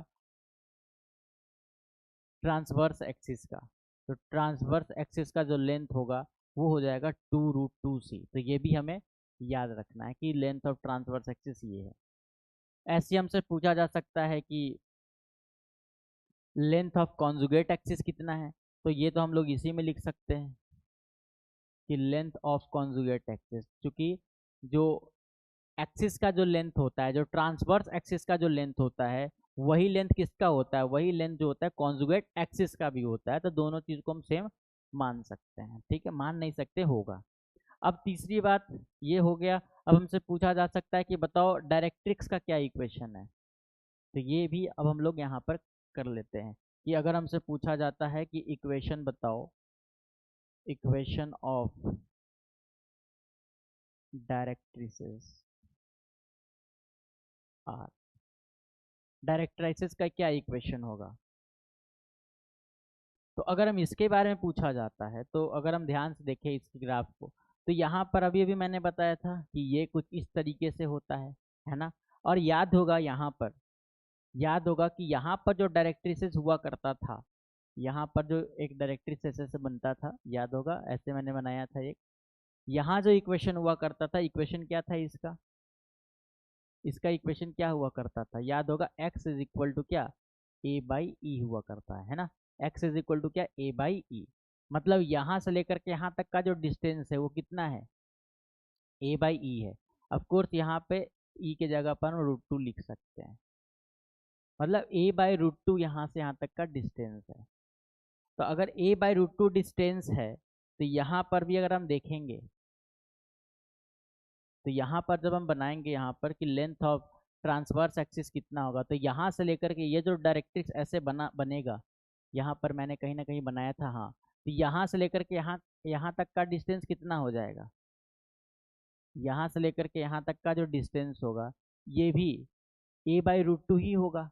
ट्रांसवर्स एक्सिस का, तो ट्रांसवर्स एक्सिस का जो लेंथ होगा वो हो जाएगा 2√2c। तो ये भी हमें याद रखना है कि लेंथ ऑफ ट्रांसवर्स एक्सिस ये है। ऐसे हमसे पूछा जा सकता है कि लेंथ ऑफ कॉन्जुगेट एक्सिस कितना है, तो ये तो हम लोग इसी में लिख सकते हैं कि लेंथ ऑफ कॉन्जुगेट एक्सिस, क्योंकि जो एक्सिस का जो लेंथ होता है, जो ट्रांसवर्स एक्सिस का जो लेंथ होता है वही लेंथ किसका होता है, वही लेंथ जो होता है कॉन्जुगेट एक्सिस का भी होता है। तो दोनों चीज को हम सेम मान सकते हैं, ठीक है, मान नहीं सकते, होगा। अब तीसरी बात ये हो गया। अब हमसे पूछा जा सकता है कि बताओ डायरेक्ट्रिक्स का क्या इक्वेशन है। तो ये भी अब हम लोग यहाँ पर कर लेते हैं कि अगर हमसे पूछा जाता है कि इक्वेशन बताओ, इक्वेशन ऑफ डायरेक्ट्रिसेस आर, डायरेक्ट्राइसिस का क्या इक्वेशन होगा। तो अगर हम इसके बारे में पूछा जाता है, तो अगर हम ध्यान से देखें इस ग्राफ को, तो यहाँ पर अभी अभी मैंने बताया था कि ये कुछ इस तरीके से होता है ना। और याद होगा यहाँ पर, याद होगा कि यहाँ पर जो डायरेक्ट्रिसेस हुआ करता था, यहाँ पर जो एक डायरेक्ट्रिस ऐसे बनता था, याद होगा, ऐसे मैंने बनाया था एक। यहाँ जो इक्वेशन हुआ करता था, इक्वेशन क्या था इसका, इसका इक्वेशन क्या हुआ करता था, याद होगा, x इज इक्वल टू क्या, ए बाई ई हुआ करता है ना। x इज इक्वल टू क्या, ए बाई ई। मतलब यहाँ से लेकर के यहाँ तक का जो डिस्टेंस है वो कितना है, ए बाई ई है। ऑफ कोर्स यहाँ पे ई के जगह पर हम √2 लिख सकते हैं, मतलब ए बाई √2 यहाँ से यहाँ तक का डिस्टेंस है। तो अगर ए बाई √2 डिस्टेंस है, तो यहाँ पर भी अगर हम देखेंगे, तो यहाँ पर जब हम बनाएंगे यहाँ पर कि लेंथ ऑफ ट्रांसवर्स एक्सिस कितना होगा, तो यहाँ से लेकर के ये जो डायरेक्ट्रिक्स ऐसे बनेगा, यहाँ पर मैंने कहीं ना कहीं बनाया था, हाँ। तो यहाँ से लेकर के यहाँ यहाँ तक का डिस्टेंस कितना हो जाएगा, यहाँ से लेकर के यहाँ तक का जो डिस्टेंस होगा ये भी ए बाई √2 ही होगा,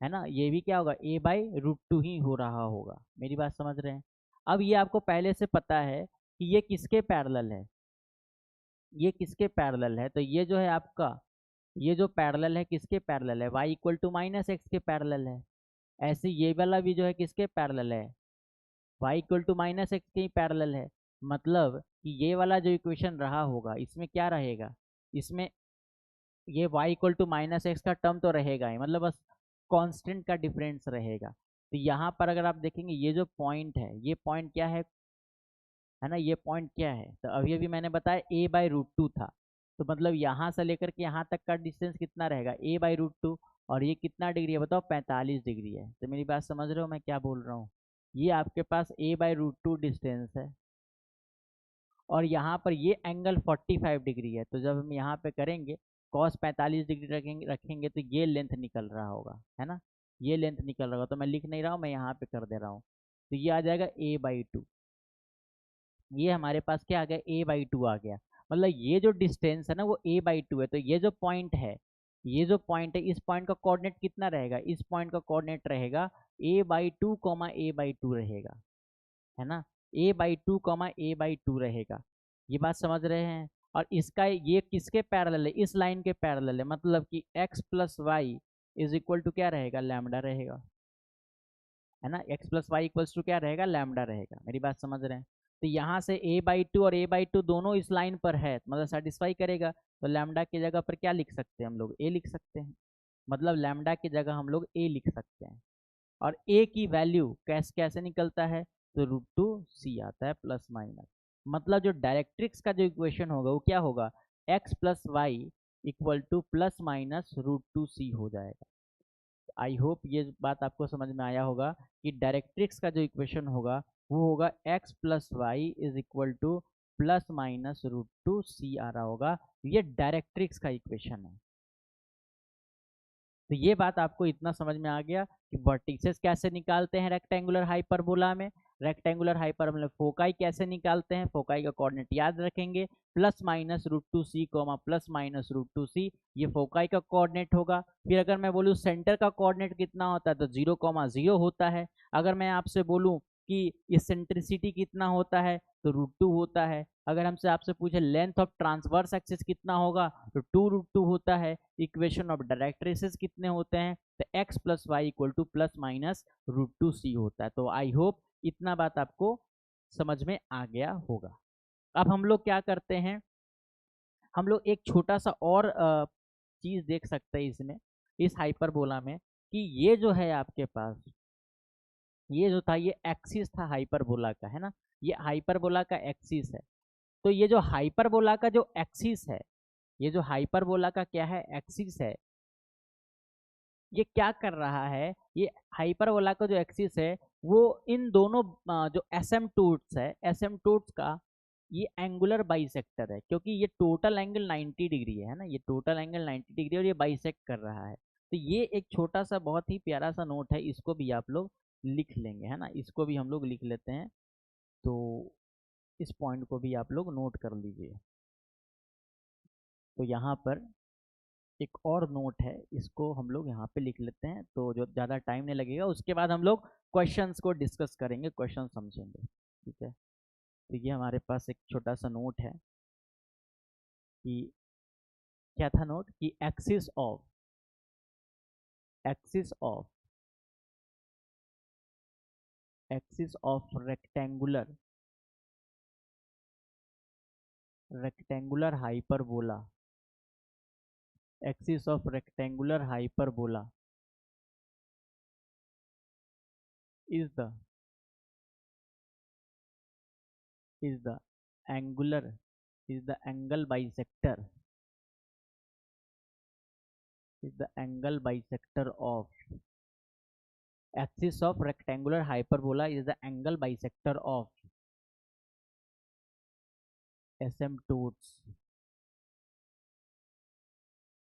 है ना। ये भी क्या होगा, ए बाई √2 ही हो रहा होगा। मेरी बात समझ रहे हैं। अब ये आपको पहले से पता है कि ये किसके पैरेलल है, ये किसके पैरेलल है। तो ये जो है आपका, ये जो पैरेलल है किसके पैरेलल है, y equal to minus x के पैरेलल है। ऐसे ये वाला भी जो है किसके पैरेलल है, y equal to minus x के ही पैरेलल है। मतलब कि ये वाला जो इक्वेशन रहा होगा इसमें क्या रहेगा, इसमें ये y equal to minus x का टर्म तो रहेगा ही, मतलब बस कांस्टेंट का डिफरेंस रहेगा। तो यहाँ पर अगर आप देखेंगे ये जो पॉइंट है, ये पॉइंट क्या है ना, ये पॉइंट क्या है। तो अभी अभी मैंने बताया a बाई √2 था। तो मतलब यहाँ से लेकर के यहाँ तक का डिस्टेंस कितना रहेगा, a बाई √2। और ये कितना डिग्री है बताओ, 45 डिग्री है। तो मेरी बात समझ रहे हो मैं क्या बोल रहा हूँ। ये आपके पास a बाई √2 डिस्टेंस है, और यहाँ पर ये एंगल 45 डिग्री है। तो जब हम यहाँ पे करेंगे cos 45 डिग्री रखेंगे तो ये लेंथ निकल रहा होगा, है ना, ये लेंथ निकल रहा होगा। तो मैं लिख नहीं रहा हूँ, मैं यहाँ पे कर दे रहा हूँ। तो ये आ जाएगा a/2। ये हमारे पास क्या आ गया, a/2 आ गया। मतलब ये जो डिस्टेंस है ना वो a/2 है। तो ये जो पॉइंट है, ये जो पॉइंट है, इस पॉइंट का कोऑर्डिनेट कितना रहेगा, इस पॉइंट का कोऑर्डिनेट रहेगा a/2 a/2 रहेगा, है ना। a/2 a/2 रहेगा। ये बात समझ रहे हैं। और इसका ये किसके पैरेलल है, इस लाइन के पैरेलल है। मतलब कि x plus y is equal to क्या रहेगा, लैम्डा रहेगा, है ना। x plus y equals to क्या रहेगा, लैम्डा रहेगा। मेरी बात समझ रहे हैं। तो यहाँ से a/2 और a/2 दोनों इस लाइन पर है, मतलब सेटिस्फाई करेगा। तो लैम्डा की जगह पर क्या लिख सकते हैं हम लोग, a लिख सकते हैं। मतलब लैम्डा की जगह हम लोग a लिख सकते हैं। और a की वैल्यू कैसे कैसे निकलता है, तो √2c आता है प्लस माइनस। मतलब जो डायरेक्ट्रिक्स का जो इक्वेशन होगा वो क्या होगा, x plus y equal to plus minus √2c हो जाएगा। आई होप ये बात आपको समझ में आया होगा कि डायरेक्ट्रिक्स का जो इक्वेशन होगा वो होगा x plus y is equal to plus minus √2c आ रहा होगा। ये डायरेक्ट्रिक्स का इक्वेशन है। तो ये बात आपको इतना समझ में आ गया कि वर्टिसेस कैसे निकालते हैं रेक्टेंगुलर हाइपरबोला में, रेक्टेंगुलर हाइपरबोला में फोकाई कैसे निकालते हैं, फोकाई का कोऑर्डिनेट याद रखेंगे, plus minus √2c plus minus √2c, ये फोकाई का कोऑर्डिनेट होगा। फिर अगर मैं बोलूँ सेंटर का कोऑर्डिनेट कितना होता है, तो 0,0 होता है। अगर मैं आपसे बोलूँ कि इसेंट्रिसिटी कितना होता है, तो √2 होता है। अगर हमसे आपसे पूछे लेंथ ऑफ ट्रांसवर्स एक्सिस कितना होगा, तो 2√2 होता है। इक्वेशन ऑफ डायरेक्ट्रिसेस कितने होते हैं, तो x plus y equal to plus minus √2c होता है। तो आई होप इतना बात आपको समझ में आ गया होगा। अब हम लोग क्या करते हैं, हम लोग एक छोटा सा और चीज देख सकते हैं इसमें, इस हाइपरबोला में, कि ये जो है आपके पास, ये जो था ये एक्सिस था हाइपरबोला का, है ना, ये हाइपरबोला का एक्सिस है। तो ये जो हाइपरबोला का जो एक्सिस है, ये जो हाइपरबोला का क्या है, एक्सिस है, ये क्या कर रहा है, ये हाइपरबोला का जो एक्सिस है वो इन दोनों जो एसिम्पटोट्स है, एसिम्पटोट्स का ये एंगुलर बाइसेक्टर है, क्योंकि ये टोटल एंगल 90 डिग्री है ना, ये टोटल एंगल 90 डिग्री और ये बाइसेक्ट कर रहा है। तो ये एक छोटा सा बहुत ही प्यारा सा नोट है, इसको भी आप लोग लिख लेंगे, है ना, इसको भी हम लोग लिख लेते हैं। तो इस पॉइंट को भी आप लोग नोट कर लीजिए। तो यहाँ पर एक और नोट है, इसको हम लोग यहाँ पे लिख लेते हैं, तो जो ज़्यादा टाइम नहीं लगेगा, उसके बाद हम लोग क्वेश्चंस को डिस्कस करेंगे, क्वेश्चन समझेंगे। ठीक है, तो ये हमारे पास एक छोटा सा नोट है कि क्या था नोट, कि axis of rectangular hyperbola, axis of rectangular hyperbola is the is the angular is the angle bisector is the angle bisector of axis of rectangular hyperbola is the angle bisector of asymptotes।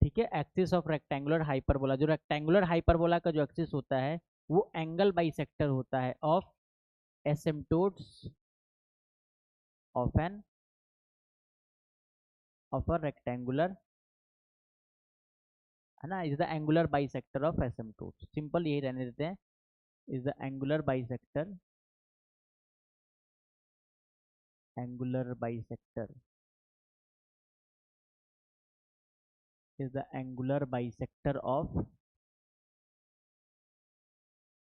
ठीक है, axis of rectangular hyperbola, जो rectangular hyperbola का जो axis होता है वो angle bisector होता है of asymptotes of an of a rectangular, है ना, is the angular bisector of asymptotes. Simple यही रहने देते हैं, is the angular bisector is the angular bisector of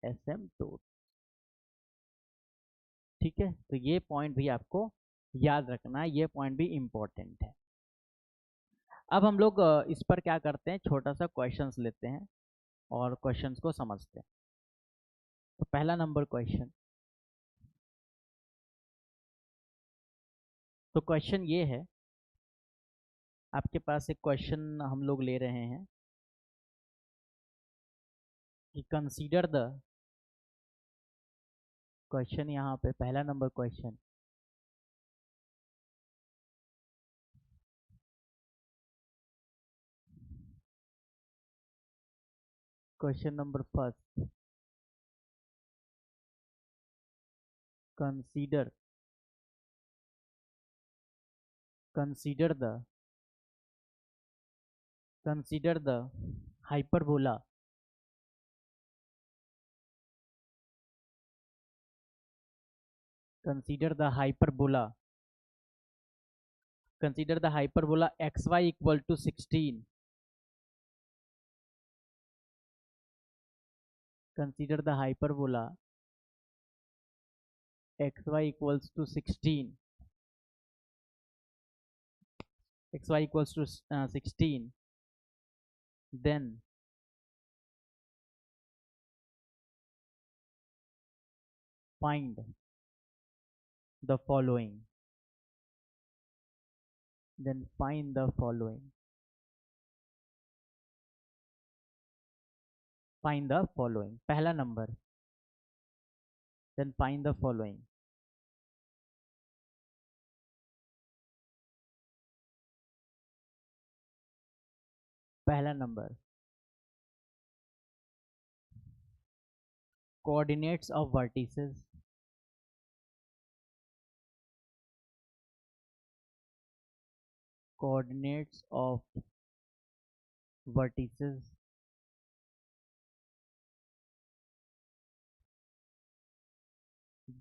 asymptote। ठीक है, तो ये पॉइंट भी आपको याद रखना है, ये पॉइंट भी इम्पोर्टेंट है। अब हम लोग इस पर क्या करते हैं, छोटा सा क्वेश्चंस लेते हैं और क्वेश्चंस को समझते हैं। तो पहला नंबर क्वेश्चन, तो क्वेश्चन ये है, आपके पास एक क्वेश्चन हम लोग ले रहे हैं कि कंसीडर द, क्वेश्चन यहाँ पे पहला number question, question number first, consider consider the consider the hyperbola, consider the hyperbola consider the hyperbola xy equal to 16, consider the hyperbola xy equals to 16, xy equals to 16, then find the following, then find the following, find the following, पहला number, then find the following, पहला number, coordinates of vertices, coordinates of vertices,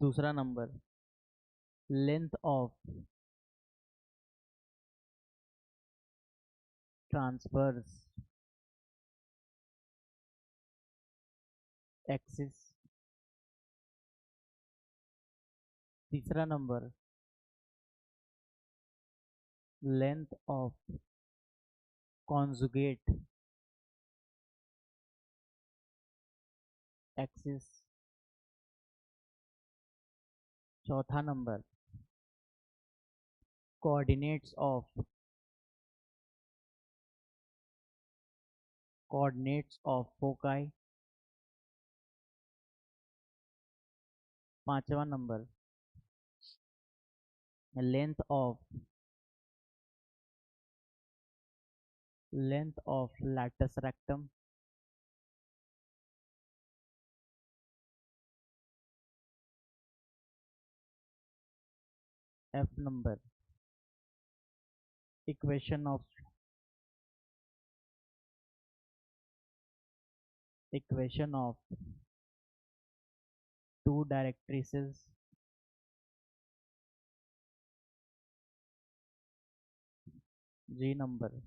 दूसरा number, length of transverse axis, तीसरा number, length of conjugate axis, चौथा number, coordinates of coordinates of foci. पांचवा number, length of latus rectum. F number, equation of two directrices. G number,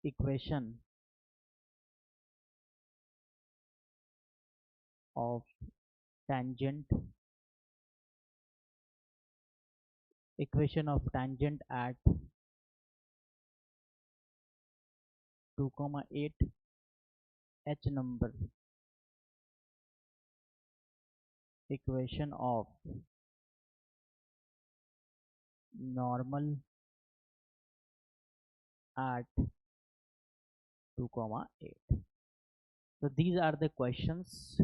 equation of tangent at 2,8। H number, equation of normal at 2,8। तो these are the questions,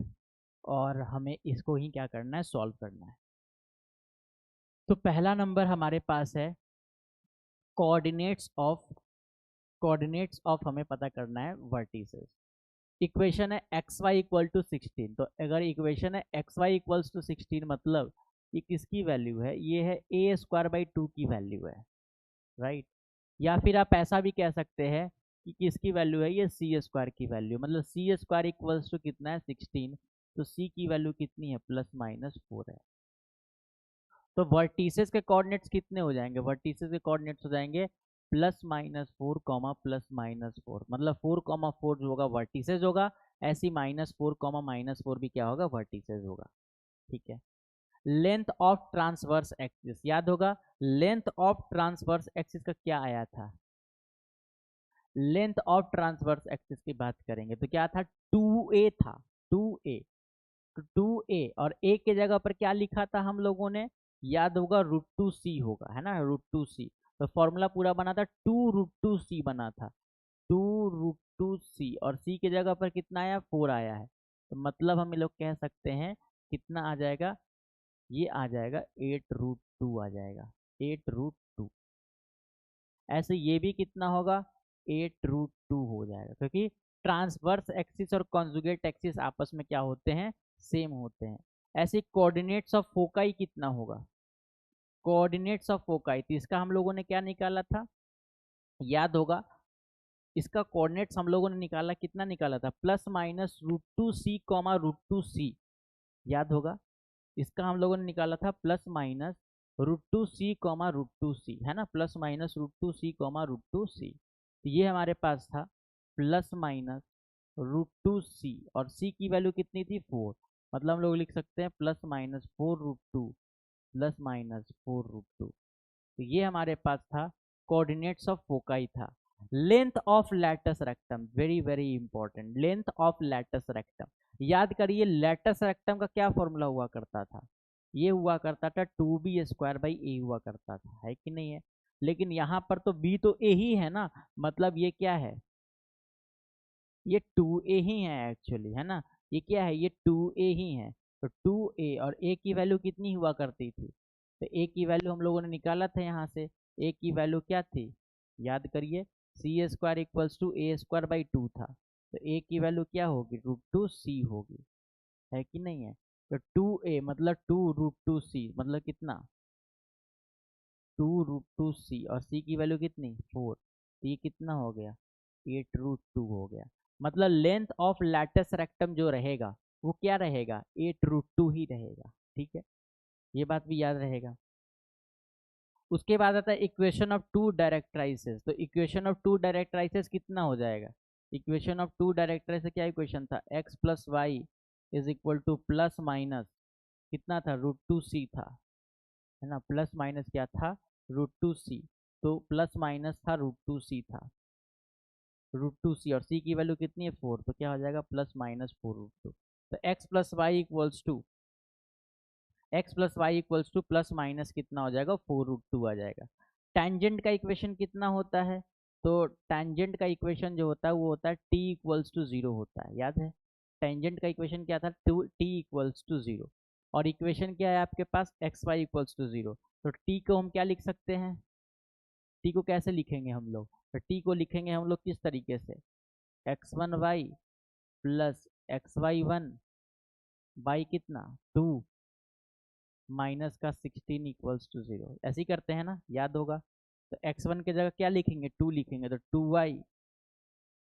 और हमें इसको ही क्या करना है, solve करना है। तो पहला नंबर हमारे पास है कोऑर्डिनेट्स ऑफ हमें पता करना है वर्टिसेस। इक्वेशन है एक्स वाई इक्वल टू 16। तो अगर इक्वेशन है एक्स वाई इक्वल्स टू 16, मतलब ये किसकी वैल्यू है, ये है ए स्क्वायर बाई 2 की वैल्यू है, राइट। या फिर आप ऐसा भी कह सकते हैं कि किसकी वैल्यू है, ये सी स्क्वायर की वैल्यू, मतलब सी स्क्वायर इक्वल्स टू कितना है, 16। तो सी की वैल्यू कितनी है, +-4 है। तो वर्टिसेस के कोऑर्डिनेट्स कितने हो जाएंगे, वर्टिसेस के कोऑर्डिनेट्स हो जाएंगे +-4, +-4, मतलब 4,4 जो होगा वर्टिसेस होगा, ऐसी -4, -4 भी क्या होगा, वर्टिसेस होगा, ठीक है। लेंथ ऑफ ट्रांसवर्स एक्सिस, याद होगा लेंथ ऑफ ट्रांसवर्स एक्सिस का क्या आया था, लेंथ ऑफ ट्रांसवर्स एक्सिस की बात करेंगे तो क्या था, 2a था, 2a। तो 2a और a के जगह पर क्या लिखा था हम लोगों ने, याद होगा √2c होगा, है ना, √2c। तो फॉर्मूला पूरा बना था 2√2c बना था, 2√2c, और c के जगह पर कितना आया, 4 आया है। तो मतलब हम लोग कह सकते हैं कितना आ जाएगा, ये आ जाएगा 8√2 आ जाएगा, 8√2। ऐसे ये भी कितना होगा, 8√2 हो जाएगा, क्योंकि ट्रांसवर्स एक्सिस और कॉन्जुगेट एक्सिस आपस में क्या होते हैं, सेम होते हैं। ऐसे कोऑर्डिनेट्स ऑफ फोकाई कितना होगा, कोऑर्डिनेट्स ऑफ फोकाई, तो इसका हम लोगों ने क्या निकाला था, याद होगा इसका कोऑर्डिनेट्स हम लोगों ने निकाला, कितना निकाला था, +-√2c, √2c, याद होगा इसका हम लोगों ने निकाला था +-√2c, √2c, है ना, +-√2c, √2c। तो ये हमारे पास था +-√2c, और c की वैल्यू कितनी थी, 4, मतलब हम लोग लिख सकते हैं +-4√2, +-4√2। तो ये हमारे पास था कोऑर्डिनेट्स ऑफ फोकाई था। Length of latus rectum, very very important, length of latus rectum, याद करिए लैटस रेक्टम का क्या फॉर्मूला हुआ करता था, ये हुआ करता था 2b² हुआ करता था, है कि नहीं है। लेकिन यहाँ पर तो b तो a ही है ना, मतलब ये क्या है, ये 2a ही है एक्चुअली, है ना, ये क्या है, ये 2a ही है। तो 2a और a की वैल्यू कितनी हुआ करती थी, तो a की वैल्यू हम लोगों ने निकाला था यहाँ से, a की वैल्यू क्या थी, याद करिए c² इक्वल्स टू a² 2 था। तो a की वैल्यू क्या होगी, √2c होगी, है कि नहीं है। तो 2a मतलब 2√2c, मतलब कितना, 2√2c, और c की वैल्यू कितनी, 4। तो ये कितना हो गया, 8√2 हो गया। मतलब लेंथ ऑफ लैटस रेक्टम जो रहेगा वो क्या रहेगा, 8√2 ही रहेगा, ठीक है, ये बात भी याद रहेगा। उसके बाद आता है इक्वेशन ऑफ टू डायरेक्ट्राइसेस। तो इक्वेशन ऑफ टू डायरेक्ट्राइसेस कितना हो जाएगा, इक्वेशन ऑफ टू डायरेक्ट्राइसेस क्या इक्वेशन था, x + y is equal to ± कितना था, √2c था, है ना, प्लस माइनस क्या था, √2c। तो प्लस माइनस था √2c था, √2c, और c की वैल्यू कितनी है, 4। तो क्या हो जाएगा, +-4√2। तो x + y equals to plus minus कितना हो जाएगा, 4√2 आ जाएगा। टेंजेंट का इक्वेशन कितना होता है, तो टेंजेंट का इक्वेशन जो होता है वो होता है t इक्वल्स टू 0 होता है, याद है? टेंजेंट का इक्वेशन क्या था? t equals to 0। और इक्वेशन क्या है आपके पास? X y equals to 0। तो t को हम क्या लिख सकते हैं? t को कैसे लिखेंगे हम लोग? तो t को लिखेंगे हम लोग किस तरीके से? x1y प्लस xy1 बाई कितना 2 माइनस का 16 इक्वल्स टू 0, ऐसे ही करते हैं ना, याद होगा। तो x1 की जगह क्या लिखेंगे? 2 लिखेंगे, तो 2y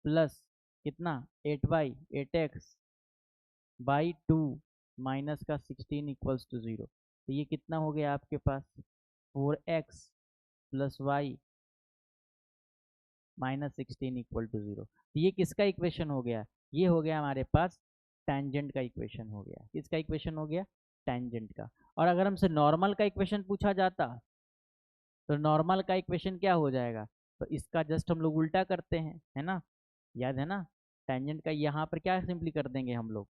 प्लस कितना 8y 8x बाई 2 माइनस का 16 इक्वल्स टू 0। तो ये कितना हो गया आपके पास? 4x plus y minus 16 equal to 0। तो ये किसका इक्वेशन हो गया? ये हो गया हमारे पास टेंजेंट का इक्वेशन हो गया। किसका इक्वेशन हो गया? टेंजेंट का। और अगर हमसे नॉर्मल का इक्वेशन पूछा जाता तो नॉर्मल का इक्वेशन क्या हो जाएगा? तो इसका जस्ट हम लोग उल्टा करते हैं, है ना? याद है ना? टेंजेंट का यहाँ पर क्या सिंपली कर देंगे हम लोग,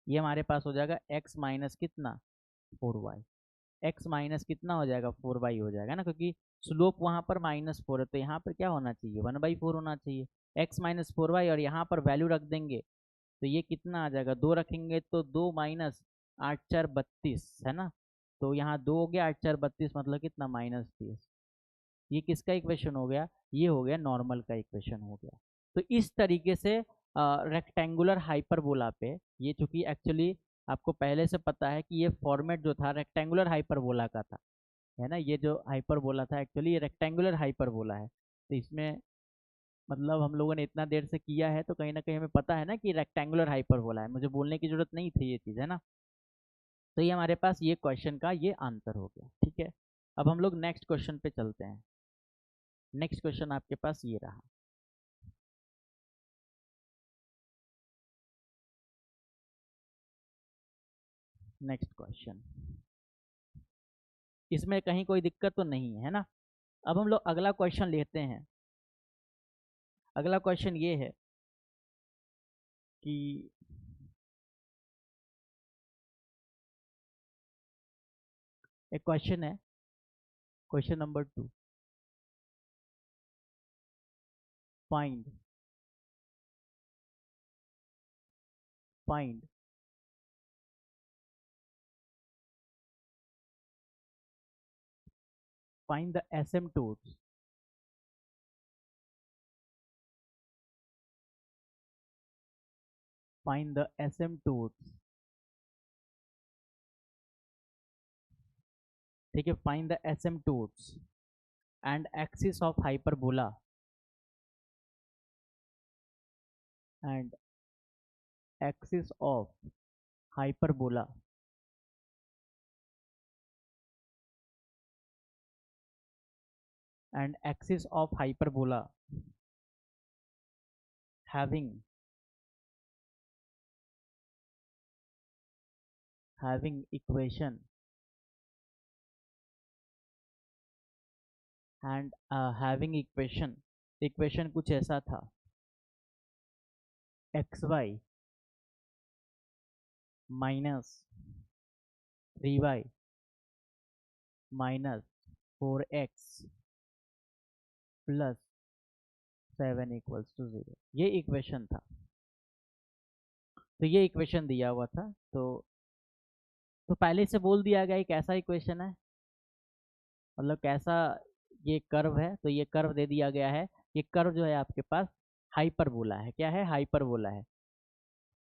ये हमारे पास हो जाएगा x माइनस कितना 4y। x माइनस कितना हो जाएगा? 4y हो जाएगा ना, क्योंकि स्लोप वहाँ पर -4 है, तो यहाँ पर क्या होना चाहिए? 1/4 होना चाहिए। x माइनस 4y और यहाँ पर वैल्यू रख देंगे तो ये कितना आ जाएगा? 2 रखेंगे तो 2 माइनस 8 4 32, है ना? तो यहाँ 2 हो गया, 8 4 32 मतलब कितना? -30। ये किसका इक्वेशन हो गया? ये हो गया नॉर्मल का इक्वेशन हो गया। तो इस तरीके से रेक्टेंगुलर हाइपरबोला पे, ये चूंकि एक्चुअली आपको पहले से पता है कि ये फॉर्मेट जो था रेक्टेंगुलर हाइपरबोला का था, है ना? ये जो हाइपरबोला था एक्चुअली ये रेक्टेंगुलर हाइपरबोला है। तो इसमें मतलब हम लोगों ने इतना देर से किया है तो कहीं ना कहीं हमें पता है ना कि रेक्टेंगुलर हाइपरबोला है, मुझे बोलने की जरूरत नहीं थी ये चीज़, है ना? तो ये हमारे पास ये क्वेश्चन का ये आंसर हो गया, ठीक है। अब हम लोग नेक्स्ट क्वेश्चन पे चलते हैं। नेक्स्ट क्वेश्चन आपके पास ये रहा। नेक्स्ट क्वेश्चन, इसमें कहीं कोई दिक्कत तो नहीं है ना? अब हम लोग अगला क्वेश्चन लेते हैं। अगला क्वेश्चन ये है कि एक क्वेश्चन है, question number 2, find find find the asymptotes find the asymptotes ठीक है, find the asymptotes and axis of hyperbola and axis of hyperbola and axis of hyperbola having equation and having equation कुछ ऐसा था, xy minus 3y minus 4x plus 7 equals to 0, ये equation था। तो ये equation दिया हुआ था, तो पहले से बोल दिया गया एक ऐसा इक्वेशन है, मतलब कैसा ये कर्व है, तो ये कर्व दे दिया गया है। ये कर्व जो है आपके पास हाइपरबोला है। क्या है? हाइपरबोला है।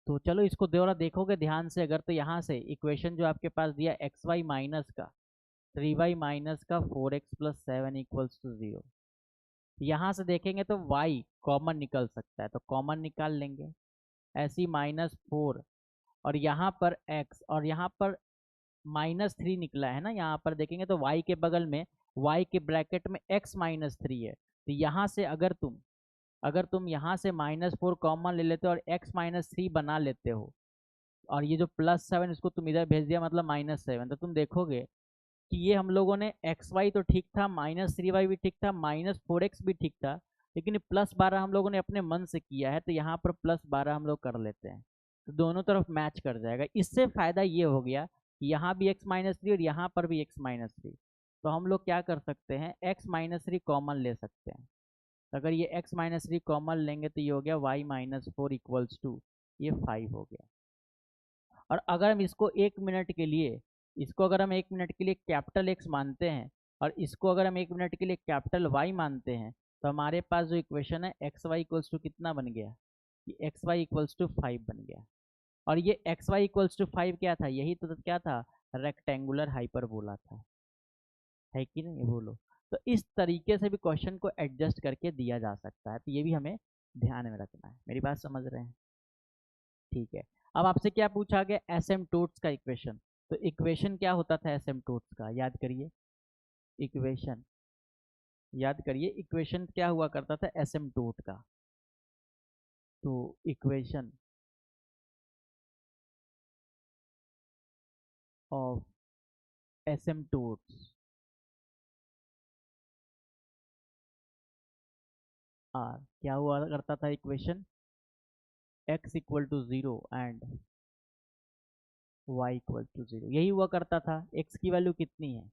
तो चलो इसको दोबारा देखोगे ध्यान से अगर, तो यहाँ से इक्वेशन जो आपके पास दिया एक्स वाई माइनस का 3y माइनस का 4x प्लस 7 इक्वल्स टू 0, यहाँ से देखेंगे तो y कॉमन निकल सकता है, तो कॉमन निकाल लेंगे। ऐसी -4 और यहाँ पर x और यहाँ पर -3 निकला है ना, यहाँ पर देखेंगे तो y के बगल में, y के ब्रैकेट में x -3 है। तो यहाँ से अगर तुम यहाँ से -4 कॉमन ले लेते हो और x -3 बना लेते हो, और ये जो +7 इसको तुम इधर भेज दिया मतलब -7, तो तुम देखोगे कि ये हम लोगों ने xy तो ठीक था, -3y भी ठीक था, -4x भी ठीक था, लेकिन +12 हम लोगों ने अपने मन से किया है, तो यहाँ पर +12 हम लोग कर लेते हैं, तो दोनों तरफ मैच कर जाएगा। इससे फ़ायदा ये हो गया कि यहाँ भी x-3 और यहाँ पर भी x-3, तो हम लोग क्या कर सकते हैं, x-3 कॉमन ले सकते हैं। अगर ये x माइनस थ्री कॉमन लेंगे तो ये हो गया y minus four equals to ये 5 हो गया। और अगर हम इसको 1 मिनट के लिए, इसको अगर हम 1 मिनट के लिए कैपिटल X मानते हैं और इसको अगर हम 1 मिनट के लिए कैपिटल Y मानते हैं, तो हमारे पास जो इक्वेशन है एक्स वाई इक्वल्स टू कितना बन गया, ये एक्स वाई इक्वल्स टू 5 बन गया। और ये एक्स वाई इक्वल्स टू 5 क्या था, यही तो क्या था, रेक्टेंगुलर हाइपरबोला था, है कि नहीं, बोलो। तो इस तरीके से भी क्वेश्चन को एडजस्ट करके दिया जा सकता है, तो ये भी हमें ध्यान में रखना है। मेरी बात समझ रहे हैं? ठीक है। अब आपसे क्या पूछा गया, एसिम्पटोट्स का इक्वेशन। तो इक्वेशन क्या होता था एसिम्पटोट्स का, याद करिए। इक्वेशन याद करिए, इक्वेशन क्या हुआ करता था एसिम्पटोट का। तो इक्वेशन ऑफ एसिम्पटोट्स आर, क्या हुआ करता था equation, x equal to zero and y equal to zero, यही हुआ करता था। x की वैल्यू कितनी है,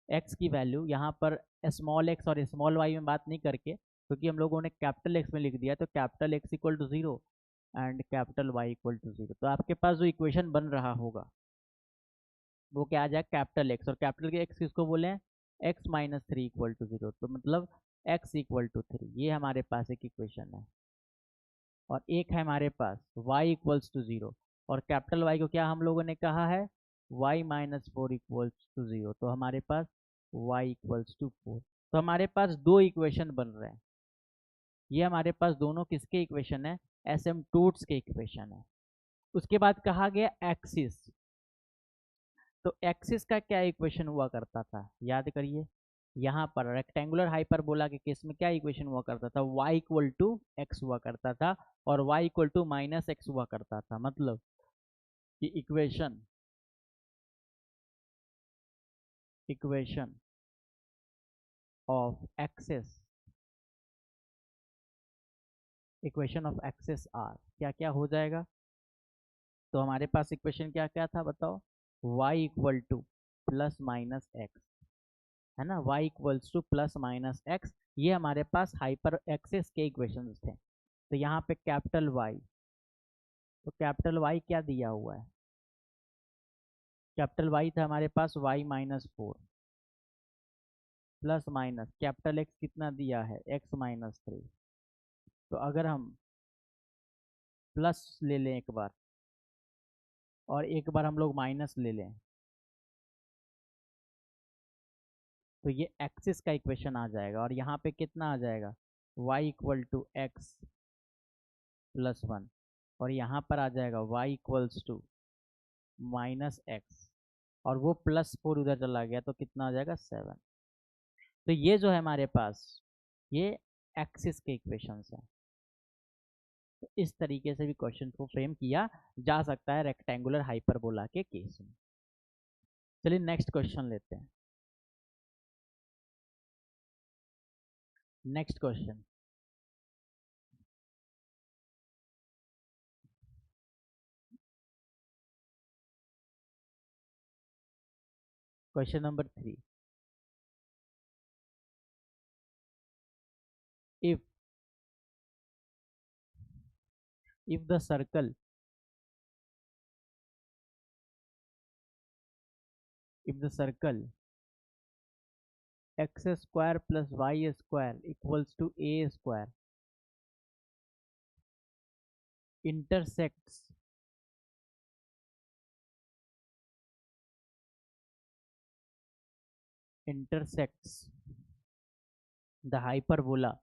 x की वैल्यू यहाँ पर स्मॉल x और स्मॉल y में बात नहीं करके, क्योंकि हम लोगों ने कैपिटल X में लिख दिया, तो capital X equal to zero and capital Y equal to zero. तो आपके पास जो इक्वेशन बन रहा होगा वो क्या आ जाएगा, कैपिटल X, और कैपिटल के X किसको बोले हैं, x minus three equal to zero, तो मतलब x इक्वल टू थ्री, ये हमारे पास एक इक्वेशन है। और एक है हमारे पास y इक्वल्स टू जीरो, और कैपिटल Y को क्या हम लोगों ने कहा है, y minus four equals to zero, तो हमारे पास y इक्वल्स टू फोर। तो हमारे पास दो इक्वेशन बन रहे हैं, ये हमारे पास दोनों किसके इक्वेशन है, एसिम्पटोट्स के इक्वेशन है। उसके बाद कहा गया एक्सिस। तो एक्सिस का क्या इक्वेशन हुआ करता था, याद करिए। यहाँ पर रेक्टेंगुलर हाइपरबोला के केस में क्या इक्वेशन हुआ करता था, y इक्वल टू एक्स हुआ करता था, और y equal to minus x हुआ करता था। मतलब कि equation of axis, equation of axis are क्या क्या हो जाएगा। तो हमारे पास इक्वेशन क्या क्या था बताओ, y equal to plus minus x, है ना, y equals to plus minus x, ये हमारे पास हाइपर एक्सिस के इक्वेशंस थे। तो यहाँ पे कैपिटल Y, तो कैपिटल Y क्या दिया हुआ है, कैपिटल Y था हमारे पास y minus four plus minus capital X कितना दिया है, x माइनस थ्री। तो अगर हम प्लस ले लें एक बार और एक बार हम लोग माइनस ले लें, तो ये एक्सिस का इक्वेशन आ जाएगा, और यहाँ पे कितना आ जाएगा, y equal to x plus one, और यहाँ पर आ जाएगा y equals to minus x, और वो प्लस फोर उधर चला गया तो कितना आ जाएगा, सेवन। तो ये जो है हमारे पास, ये एक्सिस के इक्वेशंस हैं। तो इस तरीके से भी क्वेश्चन को फ्रेम किया जा सकता है रेक्टेंगुलर हाइपरबोला के केस में। चलिए नेक्स्ट क्वेश्चन लेते हैं। Next question, question number 3। if if the circle if the circle x square plus y square equals to a square intersects intersects the hyperbola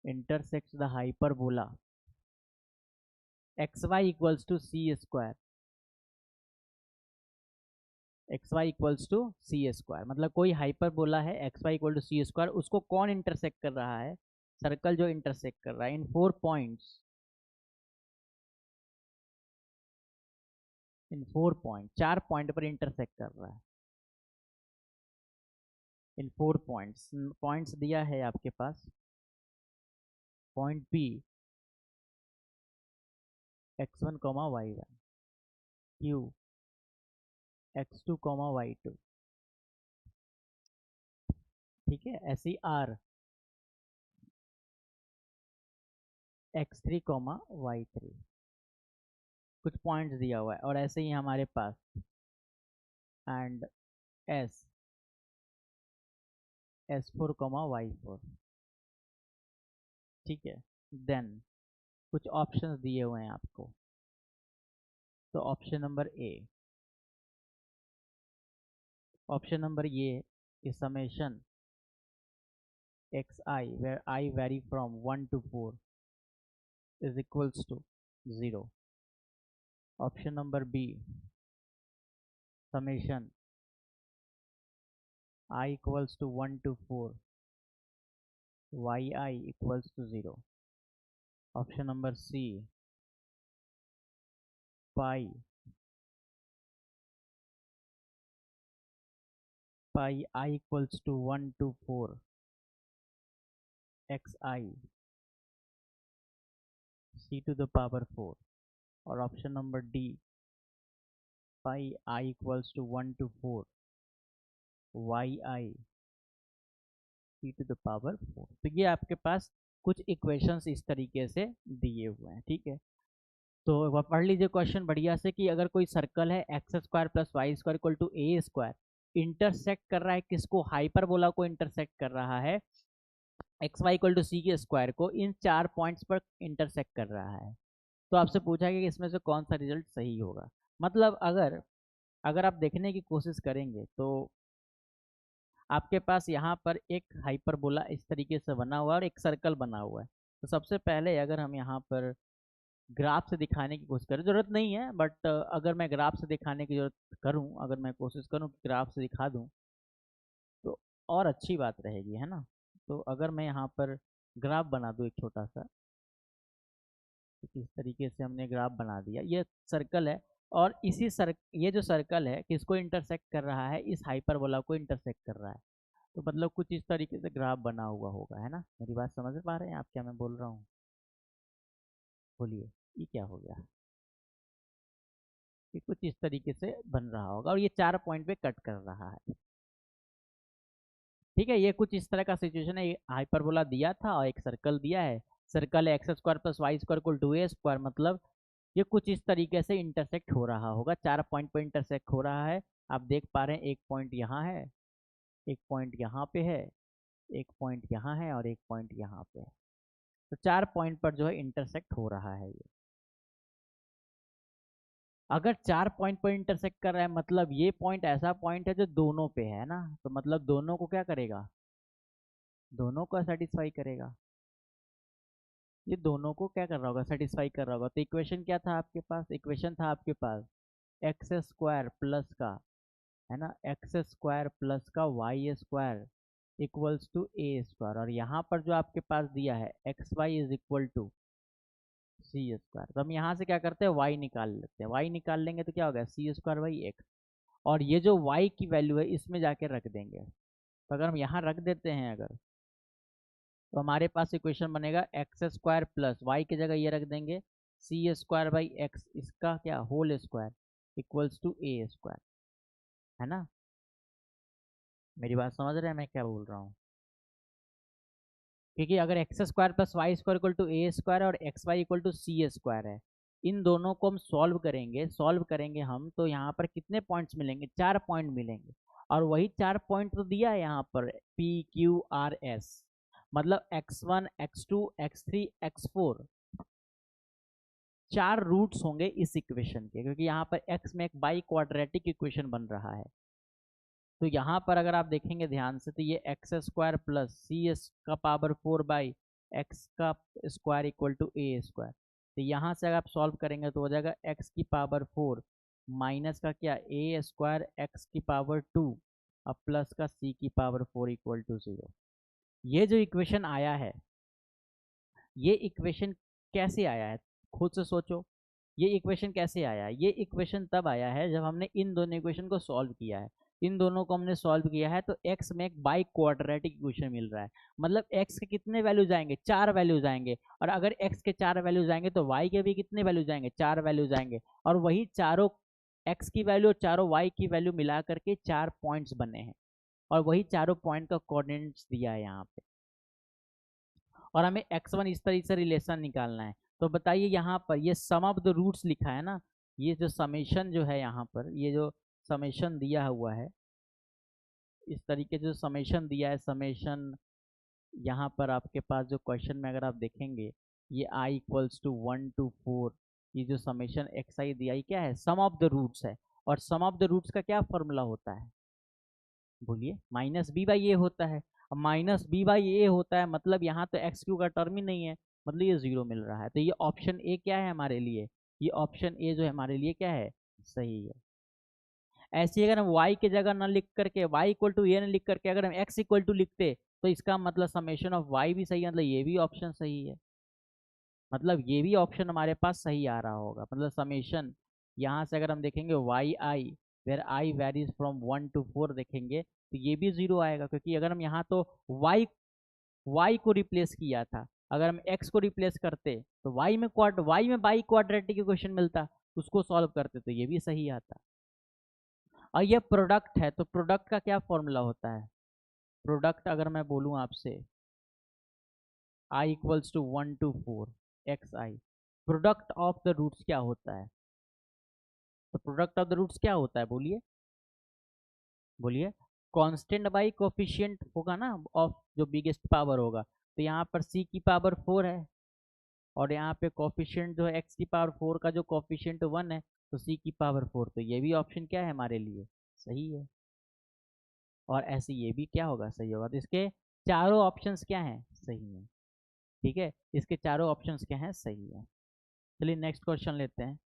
intersects the hyperbola xy equals to c square, x y equals to c square, मतलब कोई hyperbola है x y equal to c square, उसको कौन intersect कर रहा है, circle जो intersect कर रहा है इन फोर पॉइंट्स, इन फोर पॉइंट, चार पॉइंट पर इंटरसेक्ट कर रहा है, इन फोर पॉइंट्स, पॉइंट्स दिया है आपके पास, point P x one comma y one, Q x two comma y two, ठीक है, ऐसे ही आर x3 कॉमा y3 कुछ पॉइंट्स दिया हुआ है, और ऐसे ही हमारे पास and S s4 comma y4। ठीक है, देन कुछ ऑप्शंस दिए हुए हैं आपको। तो option number A is summation xi where I vary from 1 to 4 is equals to 0. Option number B, summation I equals to 1 to 4 yi equals to 0. Option number C, pi I equals to 1 to 4 xi c to the power 4. Or option number D, pi I equals to 1 to 4 yi c to the power 4। तो ये आपके पास कुछ equations इस तरीके से दिए हुए हैं। ठीक है, तो वह पढ़ लीजिए क्वेश्चन बढ़िया से कि अगर कोई सर्कल है x square plus y square equal to a square, intersect कर रहा है किसको, हाइपरबोला को इंटरसेक्ट कर रहा है, एक्स वाई इक्वल टू सी के स्क्वायर को, इन 4 पॉइंट्स पर इंटरसेक्ट कर रहा है। तो आपसे पूछा गया कि इसमें से कौन सा रिजल्ट सही होगा। मतलब अगर अगर आप देखने की कोशिश करेंगे तो आपके पास यहाँ पर एक हाइपरबोला इस तरीके से बना हुआ है और एक सर्कल बना हुआ है। तो सबसे पहले अगर हम यहाँ पर ग्राफ से दिखाने की कोशिश करें, जरूरत नहीं है बट अगर मैं ग्राफ से दिखाने की जरूरत करूं, अगर मैं कोशिश करूं कि ग्राफ से दिखा दूं तो और अच्छी बात रहेगी, है ना। तो अगर मैं यहाँ पर ग्राफ बना दूं एक छोटा सा, तो इस तरीके से हमने ग्राफ बना दिया, ये सर्कल है और ये जो सर्कल है किसको इंटरसेक्ट कर रहा है, इस हाइपरबोला को इंटरसेक्ट कर रहा है। तो मतलब कुछ इस तरीके से ग्राफ बना हुआ होगा, है ना। मेरी बात समझ पा रहे हैं आप, क्या मैं बोल रहा हूँ। बोलिए, ये क्या हो गया, ये कुछ इस तरीके से बन रहा होगा और ये 4 पॉइंट पे कट कर रहा है। ठीक है, ये कुछ इस तरह का सिचुएशन है, हाइपरबोला दिया था और एक सर्कल दिया है, सर्कल है x square plus y square equal to a square, मतलब ये कुछ इस तरीके से इंटरसेक्ट हो रहा होगा, 4 पॉइंट पे इंटरसेक्ट हो रहा है। आप देख पा रहे हैं एक पॉइंट यहाँ है, एक पॉइंट यहाँ पे है, एक पॉइंट यहाँ है और एक पॉइंट यहाँ पे है। तो 4 पॉइंट पर जो है इंटरसेक्ट हो रहा है ये। अगर 4 पॉइंट पर इंटरसेक्ट कर रहा है मतलब ये पॉइंट ऐसा पॉइंट है जो दोनों पे है ना, तो मतलब दोनों को क्या करेगा, दोनों को सेटिस्फाई करेगा। ये दोनों को क्या कर रहा होगा, सेटिस्फाई कर रहा होगा। तो इक्वेशन क्या था आपके पास, इक्वेशन था आपके पास एक्स स्क्वायर प्लस का, है ना, एक्स स्क्वायर प्लस का y square equals to a square, और यहाँ पर जो आपके पास दिया है x y is equal to c square. तो हम यहाँ से क्या करते हैं, वाई निकाल लेते हैं, वाई निकाल लेंगे तो क्या होगा, सी स्क्वायर बाई एक्स, और ये जो y की वैल्यू है इसमें जाके रख देंगे। तो अगर हम यहाँ रख देते हैं अगर, तो हमारे पास इक्वेशन बनेगा एक्स स्क्वायर प्लस वाई की जगह ये रख देंगे सी स्क्वायर बाई एक्स, इसका क्या whole square equals to a square, है ना। मेरी बात समझ रहे हैं मैं क्या बोल रहा हूँ। क्योंकि अगर x square plus y square equal to a square और x y equal to c square है, इन दोनों को हम सॉल्व करेंगे हम, तो यहाँ पर कितने पॉइंट्स मिलेंगे, 4 पॉइंट मिलेंगे। और वही 4 पॉइंट तो दिया है यहाँ पर पी क्यू आर एस, मतलब x1 x2 x3 x4, 4 roots होंगे इस इक्वेशन के, क्योंकि यहाँ पर x में एक बाई क्वाड्रेटिक इक्वेशन बन रहा है। तो यहाँ पर अगर आप देखेंगे ध्यान से तो ये x square plus c s का पावर 4 बाई एक्स का square equal to a square. तो यहाँ से अगर आप सॉल्व करेंगे तो हो जाएगा एक्स की पावर 4 माइनस का क्या ए स्क्वायर एक्स की पावर 2 अब प्लस का सी की पावर 4 इक्वल टू 0। ये जो इक्वेशन आया है, ये इक्वेशन कैसे आया है, खुद से सोचो। ये इक्वेशन कैसे आया है, ये इक्वेशन तब आया है जब हमने इन दोनों इक्वेशन को सॉल्व किया है। इन दोनों को हमने सॉल्व किया है तो x में एक बाई क्वाड्रेटिक इक्वेशन मिल रहा है, मतलब x के कितने वैल्यूज आएंगे, 4 वैल्यूज आएंगे, और अगर x के 4 वैल्यूज आएंगे तो y के भी कितने वैल्यूज आएंगे, 4 वैल्यूज आएंगे, और वही चारों x की वैल्यू और चारों y की वैल्यू मिला करके 4 पॉइंट्स बने हैं। और वही चारों पॉइंट का कोऑर्डिनेट्स दिया है यहाँ पे, और हमें x1 इस तरीके से रिलेशन निकालना है। तो बताइए यहाँ पर ये सम ऑफ द रूट्स लिखा है ना, ये जो समेशन जो है यहाँ पर, ये जो समेशन दिया हुआ है, इस तरीके से जो समेशन दिया है, समेशन यहाँ पर आपके पास जो क्वेश्चन में अगर आप देखेंगे, ये i इक्वल्स टू 1 to 4, ये जो समेशन एक्स आई दिया, ये क्या है, सम ऑफ द रूट्स है। और सम ऑफ द रूट्स का क्या फॉर्मूला होता है, बोलिए, माइनस बी बाई ए होता है। अब माइनस बी बाई ए होता है मतलब यहाँ तो एक्स क्यू का टर्म ही नहीं है, मतलब ये जीरो मिल रहा है। तो ये ऑप्शन ए क्या है हमारे लिए, ये ऑप्शन ए जो है हमारे लिए क्या है, सही है। ऐसे ही अगर हम y की जगह ना लिख करके, y इक्वल टू ए न लिख करके अगर हम x इक्वल टू लिखते, तो इसका मतलब समेशन ऑफ y भी सही है, मतलब ये भी ऑप्शन सही है, मतलब ये भी ऑप्शन हमारे पास सही आ रहा होगा। मतलब समेशन यहाँ से अगर हम देखेंगे y i, where i varies from 1 to 4 देखेंगे, तो ये भी जीरो आएगा, क्योंकि अगर हम यहाँ तो y को रिप्लेस किया था, अगर हम x को रिप्लेस करते तो y में बाई क्वाड्रेटिक इक्वेशन मिलता, उसको सॉल्व करते तो ये भी सही आता। और ये प्रोडक्ट है, तो प्रोडक्ट का क्या फॉर्मूला होता है, प्रोडक्ट अगर मैं बोलूँ आपसे, i equals to 1 to 4 x i, product of the roots क्या होता है, तो प्रोडक्ट ऑफ द रूट्स क्या होता है, बोलिए बोलिए, कांस्टेंट बाई कोफिशिएंट होगा ना, ऑफ जो बिगेस्ट पावर होगा। तो यहाँ पर c की पावर 4 है, और यहाँ पे कोफिशिएंट जो है x की पावर 4 का जो कोफिशिएंट 1 है, तो c की पावर 4, तो ये भी ऑप्शन क्या है हमारे लिए, सही है। और ऐसे ये भी क्या होगा, सही होगा। तो इसके चारों ऑप्शंस क्या हैं, सही हैं, ठीक है, इसके चारों ऑप्शंस क्या हैं, सही है। चलिए नेक्स्ट क्वेश्चन लेते हैं।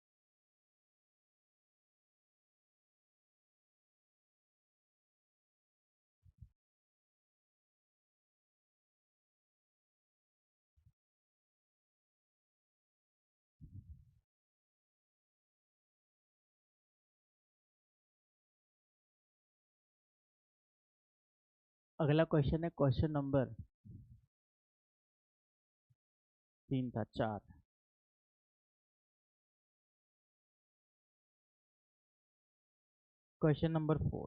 अगला क्वेश्चन है क्वेश्चन नंबर 3 था, 4। Question number 4,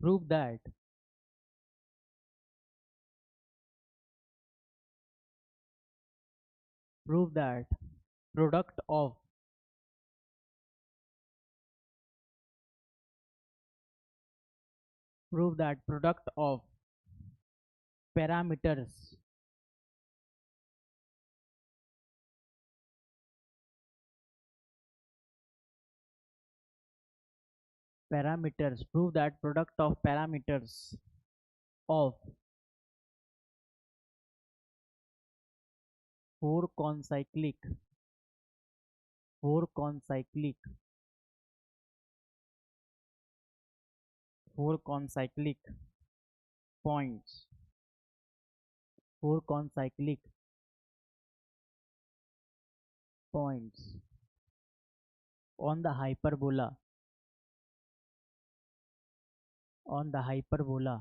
prove that prove that product of prove that product of parameters prove that product of parameters of four concyclic four concyclic four concyclic points four concyclic points on the hyperbola on the hyperbola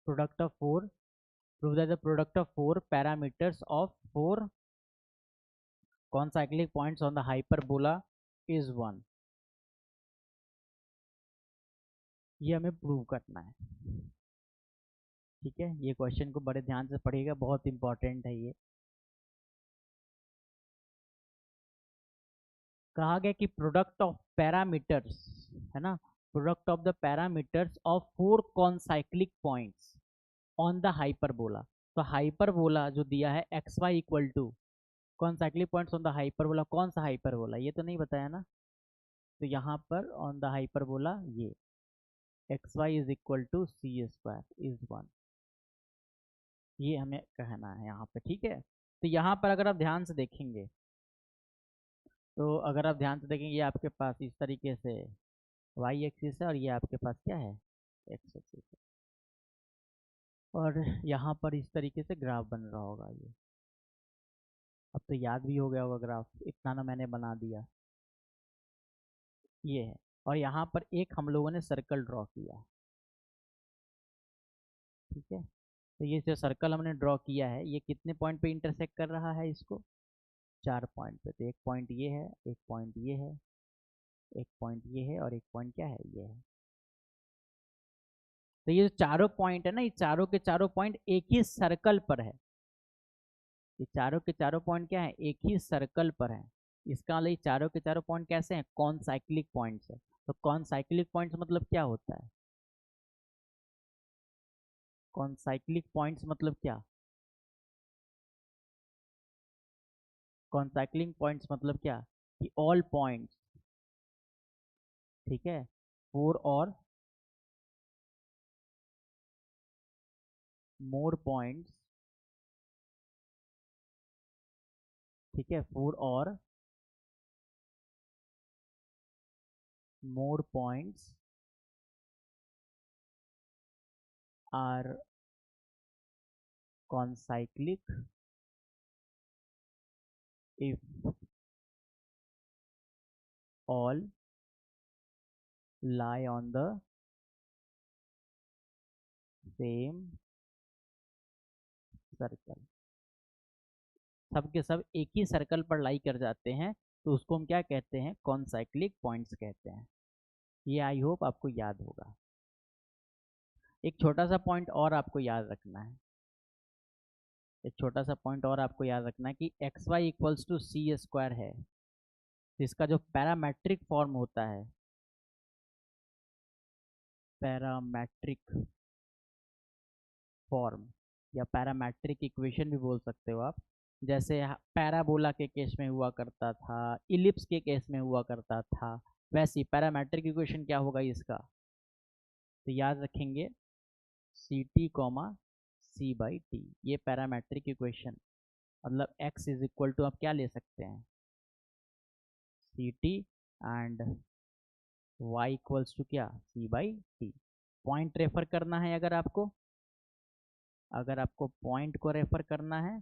product of four prove that the product of four parameters of four concyclic points on the hyperbola is 1। ये हमें prove करना है, ठीक है। ये question को बड़े ध्यान से पढ़िएगा, बहुत इंपॉर्टेंट है ये। कहा गया कि प्रोडक्ट ऑफ पैरामीटर्स, है ना, product of the parameters of four concyclic points on the hyperbola. तो हाइपरबोला जो दिया है x y equal to concyclic points on the hyperbola, कौन सा हाइपरबोला, ये तो नहीं बताया ना। तो यहाँ पर ऑन द हाइपरबोला ये x y is equal to c square is 1, ये हमें कहना है यहाँ पे, ठीक है। तो यहाँ पर अगर आप ध्यान से देखेंगे, तो अगर आप ध्यान से देखेंगे, ये आपके पास इस तरीके से वाई एक्सिस है, और ये आपके पास क्या है, एक्स एक्सिस है। और यहाँ पर इस तरीके से ग्राफ बन रहा होगा ये, अब तो याद भी हो गया होगा ग्राफ, इतना ना मैंने बना दिया, ये है। और यहाँ पर एक हम लोगों ने सर्कल ड्रॉ किया, ठीक है। तो ये जो सर्कल हमने ड्रॉ किया है ये कितने पॉइंट पे इंटरसेक्ट कर रहा है इसको? 4 पॉइंट पे। तो एक पॉइंट ये है, एक पॉइंट ये है, एक पॉइंट ये है और एक पॉइंट क्या है, ये है। तो ये जो चारों पॉइंट है ना, ये चारों के चारों पॉइंट एक ही सर्कल पर है। ये चारों के चारों पॉइंट क्या है, एक ही सर्कल पर है। इसका मतलब ये चारों के चारों पॉइंट कैसे हैं, कौन साइक्लिक पॉइंट्स है। तो कौन साइक्लिक पॉइंट्स मतलब क्या होता है, कौन साइक्लिक पॉइंट्स मतलब क्या, कौन साइक्लिंग पॉइंट्स मतलब क्या, कि ऑल पॉइंट्स, ठीक है, फोर और मोर पॉइंट्स, ठीक है, फोर और more points are concyclic if all lie on the same circle. सब के सब एक ही सर्कल पर लाई कर जाते हैं तो उसको हम क्या कहते हैं, कॉन्साइक्लिक पॉइंट्स कहते हैं। ये आई होप आपको याद होगा। एक छोटा सा पॉइंट और आपको याद रखना है, एक छोटा सा पॉइंट और आपको याद रखना है कि x y equals to c square है, तो इसका जो पैरामेट्रिक फॉर्म होता है, पैरामेट्रिक फॉर्म या पैरामेट्रिक इक्वेशन भी बोल सकते हो आप, जैसे पैराबोला के केस में हुआ करता था, इलिप्स के केस में हुआ करता था, वैसी पैरामेट्रिक इक्वेशन क्या होगा इसका, तो याद रखेंगे c t comma c by t, ये पैरामेट्रिक इक्वेशन। मतलब x इज इक्वल टू आप क्या ले सकते हैं, c t and y equals to क्या, c by t. Point refer करना है अगर आपको, अगर आपको पॉइंट को रेफर करना है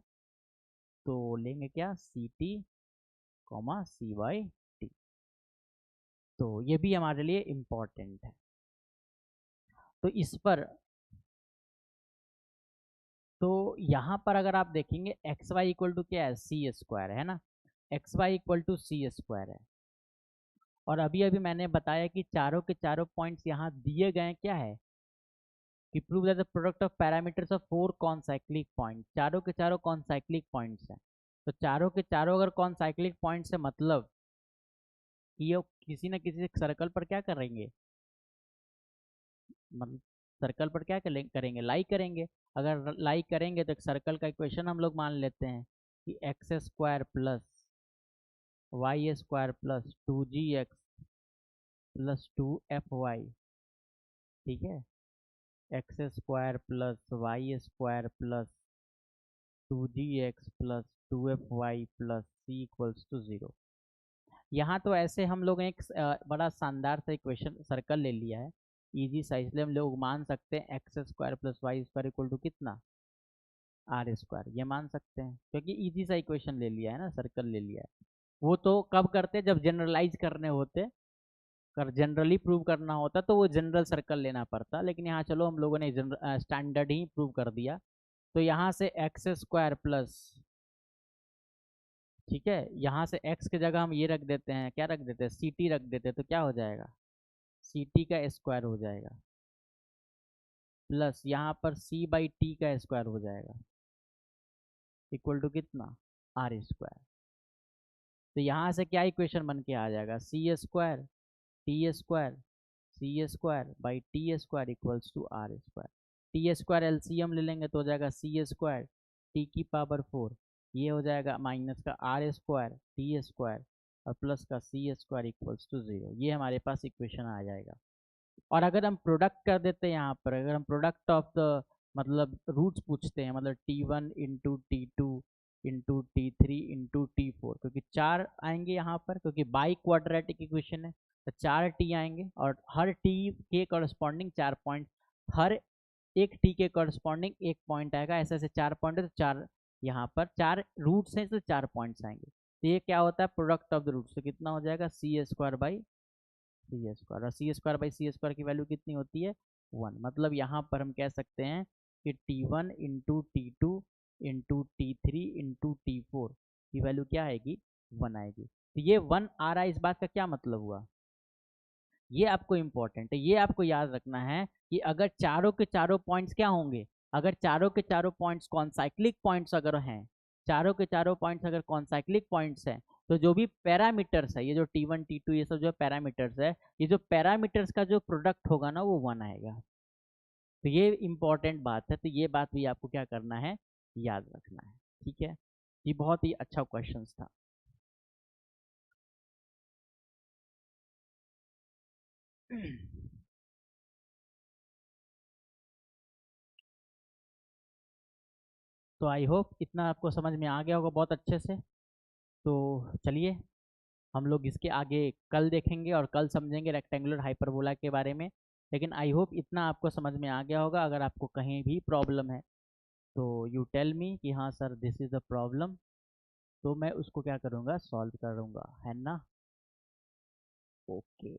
तो लेंगे क्या, c t comma c by t. तो ये भी हमारे लिए इम्पोर्टेंट है। तो इस पर, तो यहाँ पर अगर आप देखेंगे एक्स वाई इक्वल टू क्या है, सी स्क्वायर है ना, x y equal to c square है। और अभी अभी मैंने बताया कि चारों के चारों पॉइंट्स यहाँ दिए गए क्या है, कि prove that the product of parameters of four concyclic point, चारों के चारों कॉन्साइक्लिक पॉइंट्स हैं। तो चारों के चारों अगर कॉन्साइक्लिक पॉइंट्स है मतलब कि ये किसी न किसी सर्कल पर क्या करेंगे, मतलब सर्कल पर क्या करेंगे, लाई करेंगे। अगर लाई करेंगे तो एक सर्कल का इक्वेशन हम लोग मान लेते हैं कि x square plus y square plus 2gx plus 2fy, ठीक है, x square plus y square plus 2gx plus 2fy plus c equals to 0। यहाँ तो ऐसे हम लोग एक बड़ा शानदार सा इक्वेशन सर्कल ले लिया है, इजी सा, इसलिए हम लोग मान सकते हैं x square plus y square equal to कितना, आर स्क्वायर, ये मान सकते हैं क्योंकि इजी सा इक्वेशन ले लिया है ना, सर्कल ले लिया है। वो तो कब करते जब जनरलाइज करने होते, कर जनरली प्रूव करना होता तो वो जनरल सर्कल लेना पड़ता, लेकिन यहाँ चलो हम लोगों ने स्टैंडर्ड ही प्रूव कर दिया। तो यहाँ से एक्स स्क्वायर प्लस, ठीक है, यहाँ से x की जगह हम ये रख देते हैं, क्या रख देते हैं, सी टी रख देते हैं, तो क्या हो जाएगा, सी टी का स्क्वायर हो जाएगा, प्लस यहाँ पर c बाई टी का स्क्वायर हो जाएगा, इक्वल टू कितना, आर स्क्वायर। तो यहाँ से क्या इक्वेशन बन के आ जाएगा, c square t square c square by t square equals to r square. T square LCM ले लेंगे तो हो जाएगा सी स्क्वायर टी की पावर 4, ये हो जाएगा माइनस का आर स्क्वायर टी स्क्वायर और प्लस का सी स्क्वायर इक्वल्स टू 0, ये हमारे पास इक्वेशन आ जाएगा। और अगर हम प्रोडक्ट कर देते हैं यहाँ पर, अगर हम प्रोडक्ट ऑफ द मतलब रूट्स पूछते हैं, मतलब T1 into T2 into T3 into T4, क्योंकि चार आएंगे यहाँ पर, क्योंकि बाई क्वाड्रेटिक इक्वेशन है तो 4 टी आएंगे और हर टी के करस्पॉन्डिंग 4 पॉइंट, हर एक टी के करस्पॉन्डिंग एक पॉइंट आएगा, ऐसे ऐसे 4 पॉइंट है तो 4 यहाँ पर 4 रूट्स हैं तो 4 पॉइंट्स आएंगे। तो ये क्या होता है, प्रोडक्ट ऑफ द रूट्स, तो कितना हो जाएगा c square by C square, और सी स्क्वायर बाई सी स्क्वायर की वैल्यू कितनी होती है 1। मतलब यहाँ पर हम कह सकते हैं कि T1 into T2 into T3 into T4 की वैल्यू क्या आएगी, 1 आएगी। तो ये 1 आ रहा है, इस बात का क्या मतलब हुआ, ये आपको इम्पोर्टेंट है, ये आपको याद रखना है कि अगर चारों के चारों पॉइंट्स क्या होंगे, अगर चारों के चारों पॉइंट्स कॉन्साइक्लिक पॉइंट्स अगर हैं, चारों के चारों पॉइंट्स अगर कॉन्साइक्लिक पॉइंट्स हैं, तो जो भी पैरामीटर्स है, ये जो T1 T2 ये सब जो पैरामीटर्स है, ये जो पैरामीटर्स का जो प्रोडक्ट होगा ना वो 1 आएगा। तो ये इम्पोर्टेंट बात है, तो ये बात भी आपको क्या करना है, याद रखना है। ठीक है, ये बहुत ही अच्छा क्वेश्चन था। तो आई होप इतना आपको समझ में आ गया होगा बहुत अच्छे से। तो चलिए हम लोग इसके आगे कल देखेंगे और कल समझेंगे रेक्टेंगुलर हाइपरबोला के बारे में। लेकिन आई होप इतना आपको समझ में आ गया होगा। अगर आपको कहीं भी प्रॉब्लम है तो यू टेल मी कि हाँ sir this is the problem, तो मैं उसको क्या करूँगा, सॉल्व करूँगा, है ना। ओके।